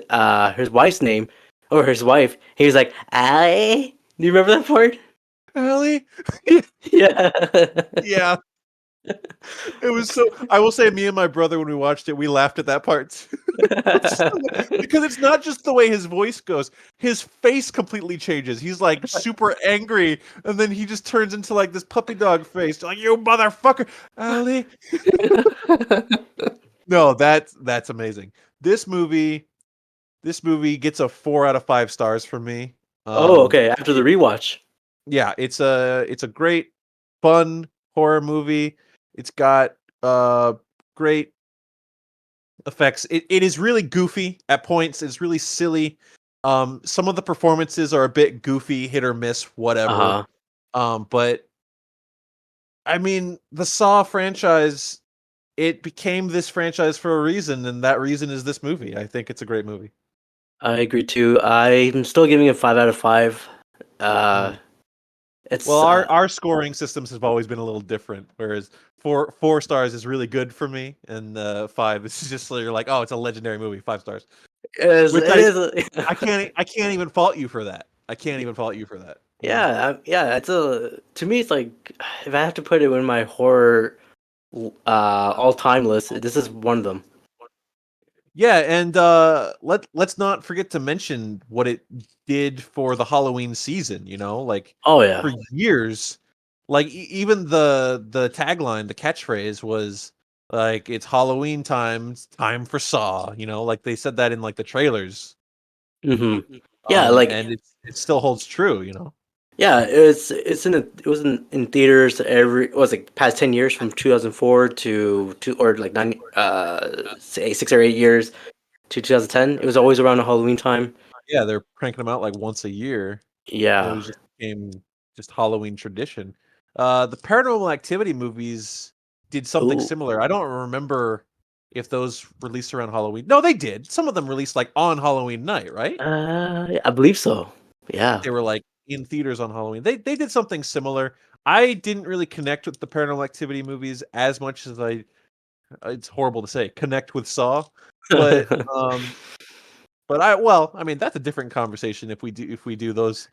his wife's name or his wife, he was like, "Allie." Do you remember that part? Ellie? Yeah. Yeah. It was so I will say me and my brother when we watched it, we laughed at that part too. Because it's not just the way his voice goes. His face completely changes. He's like super angry, and then he just turns into like this puppy dog face. Like, you motherfucker, Ali. No, that's amazing. This movie, this movie gets a 4 out of 5 stars from me. Oh, Um, okay. After the rewatch. yeah, it's a great, fun horror movie. It's got great effects. It is really goofy at points. It's really silly. Some of the performances are a bit goofy, hit or miss, whatever. Uh-huh. But I mean, the Saw franchise, it became this franchise for a reason, and that reason is this movie. I think it's a great movie. I agree too. I'm still giving it 5 out of 5. Uh, Mm. Well, it's our scoring systems have always been a little different. Whereas four stars is really good for me, and five is just you're like, oh, it's a legendary movie, 5 stars. Which it is. I can't even fault you for that. I can't even fault you for that. You know. Yeah, yeah. It's a to me. It's like if I have to put it in my horror all time list, this is one of them. Yeah, and let's not forget to mention what it did for the Halloween season. You know, like Oh yeah. for years, like even the tagline, the catchphrase was like it's Halloween time, it's time for Saw. You know, like they said that in like the trailers. Yeah, like And it still holds true. You know. yeah. It was in theaters every what was it past 10 years from 2004 to two or like nine say 6 or 8 years to 2010. It was always around the Halloween time. Yeah, they're cranking them out like once a year. It Yeah. was just became just Halloween tradition. The Paranormal Activity movies did something Ooh. similar. I don't remember if those released around Halloween. No, they did. Some of them released like on Halloween night, right? I believe so. Yeah. They were like in theaters on Halloween. They did something similar. I didn't really connect with the Paranormal Activity movies as much as I. It's horrible to say connect with Saw, but I mean that's a different conversation if we do those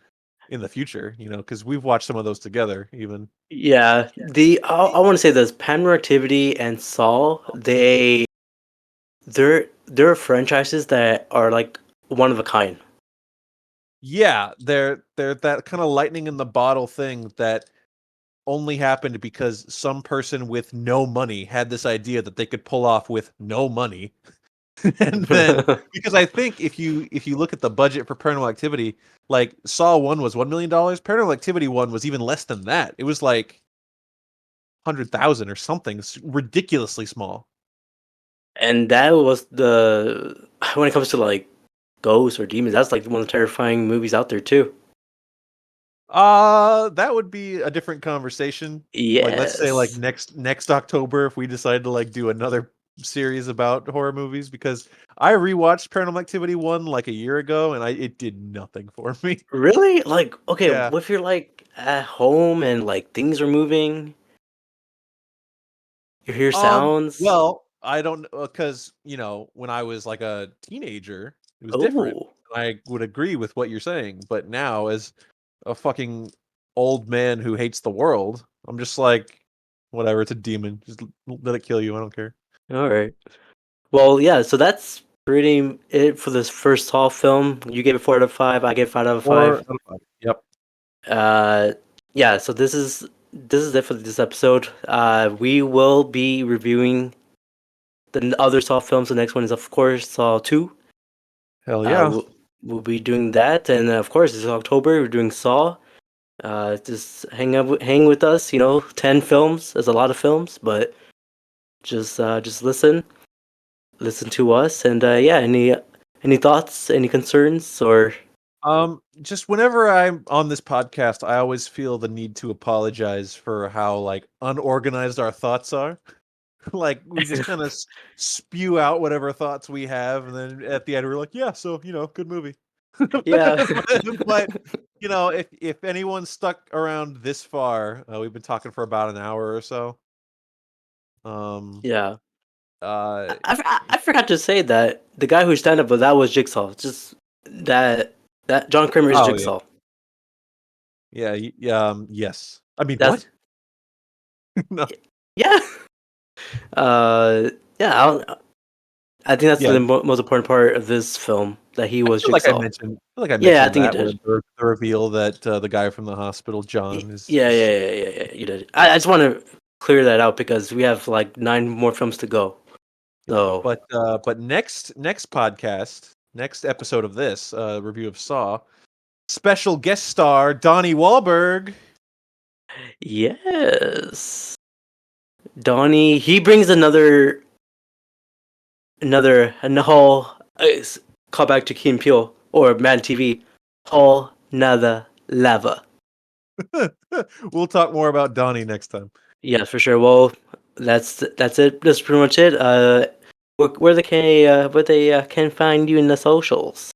in the future, you know, because we've watched some of those together even. Yeah, I want to say this: Paranormal Activity and Saw, they're franchises that are like one of a kind. Yeah, they're that kind of lightning in the bottle thing that only happened because some person with no money had this idea that they could pull off with no money. And then because I think if you look at the budget for Paranormal Activity, like Saw 1 was $1 million, Paranormal Activity 1 was even less than that. It was like 100,000 or something ridiculously small. And that was the when it comes to like ghosts or demons, that's like one of the terrifying movies out there too. That would be a different conversation. Like, let's say, like, Yes. next October, if we decide to, like, do another series about horror movies, because I rewatched Paranormal Activity 1, like, a year ago, and it did nothing for me. Really? Like, okay, Yeah. what if you're like at home and like things are moving? You hear sounds? Well, I don't because when I was like a teenager, it was different. Oh, I would agree with what you're saying, but now as a fucking old man who hates the world, I'm just like, whatever. It's a demon. Just let it kill you. I don't care. all right. Well, yeah, so that's pretty it for this first Saw film. You gave it 4 out of 5. I gave 5 out of 5. 4 out of 5. Yep. Uh, yeah. So this is it for this episode. We will be reviewing the other Saw films. The next one is of course Saw 2. Hell Uh, yeah. we'll, we'll be doing that, and of course it's October. We're doing Saw. Just hang with us. 10 films is a lot of films, but just listen to us, and yeah. Any thoughts, any concerns, or Just whenever I'm on this podcast, I always feel the need to apologize for how like unorganized our thoughts are. Like we just kind of spew out whatever thoughts we have, and then at the end we're like, yeah, so good movie. yeah, But if anyone's stuck around this far, we've been talking for about an hour or so. Um, yeah. uh, I forgot to say that the guy who stand up, but that was Jigsaw. Just that John Kramer is oh yeah, Jigsaw. yeah, yes. I mean, That's what? No, yeah. Yeah. I think that's yeah. the most important part of this film, that he I was feel like I Jigsaw. mentioned. I feel like I Yeah, I mentioned think you that where did. the reveal that the guy from the hospital, John, Yeah, is yeah, yeah, yeah, yeah. You did. I just want to clear that out because we have like 9 more films to go. So But next podcast, next episode of this review of Saw, special guest star Donnie Wahlberg. yes, Donnie. He brings another whole call back to Key and Peele or Mad TV. Whole nother level. We'll talk more about Donnie next time. Yeah, for sure. Well, that's it. That's pretty much it. Where they can find you in the socials.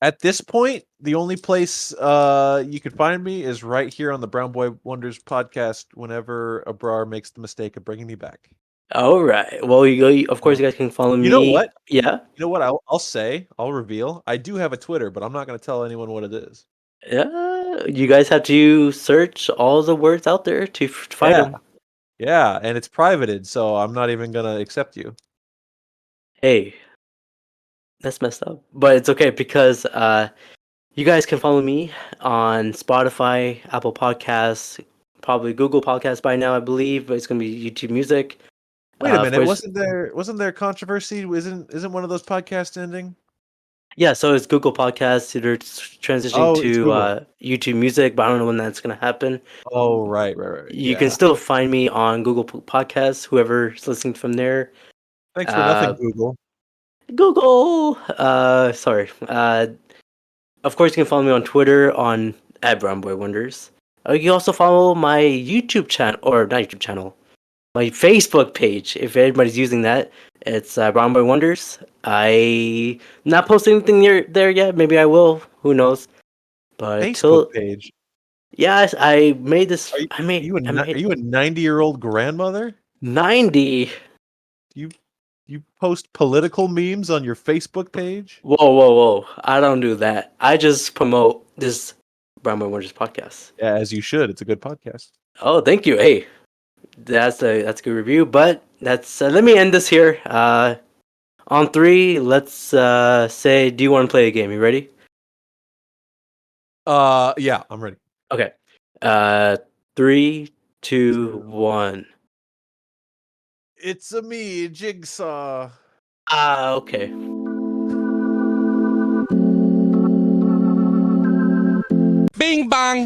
At this point, the only place you can find me is right here on the Brown Boy Wonders podcast whenever Abrar makes the mistake of bringing me back. All right. Well, of course, you guys can follow You know me. what? Yeah. You know what? I'll reveal. I do have a Twitter, but I'm not going to tell anyone what it is. Yeah, you guys have to search all the words out there to find Yeah, them. yeah, and it's privated, so I'm not even going to accept you. Hey, that's messed up, but it's okay because you guys can follow me on Spotify, Apple Podcasts, probably Google Podcasts by now, I believe, but it's gonna be YouTube Music. Wait a Of minute, course, wasn't there controversy? Isn't one of those podcasts ending? yeah. So it's Google Podcasts. They're transitioning Oh, it's to Google. YouTube Music, but I don't know when that's gonna happen. Oh, right. You can Yeah. still find me on Google Podcasts. Whoever's listening from there. Thanks for nothing, Uh, Google. Google. Sorry. Of course, you can follow me on Twitter on @BrownBoyWonders. You can also follow my YouTube channel, or not YouTube channel, my Facebook page. If anybody's using that, it's Brown Boy Wonders. I not posting anything near there yet. Maybe I will. Who knows? But Facebook till page. yes, I made this. Are you I are made. you a I ni- are made you a 90-year-old grandmother? 90. You you post political memes on your Facebook page? Whoa! I don't do that. I just promote this Brown Boy Wonders podcast. Yeah, as you should. It's a good podcast. Oh, thank you. Hey, that's a good review. But that's let me end this here. On three, let's say, do you want to play a game? You ready? Yeah, I'm ready. Okay. Uh, three, two, one. It's a me, Jigsaw. Okay. Bing bang.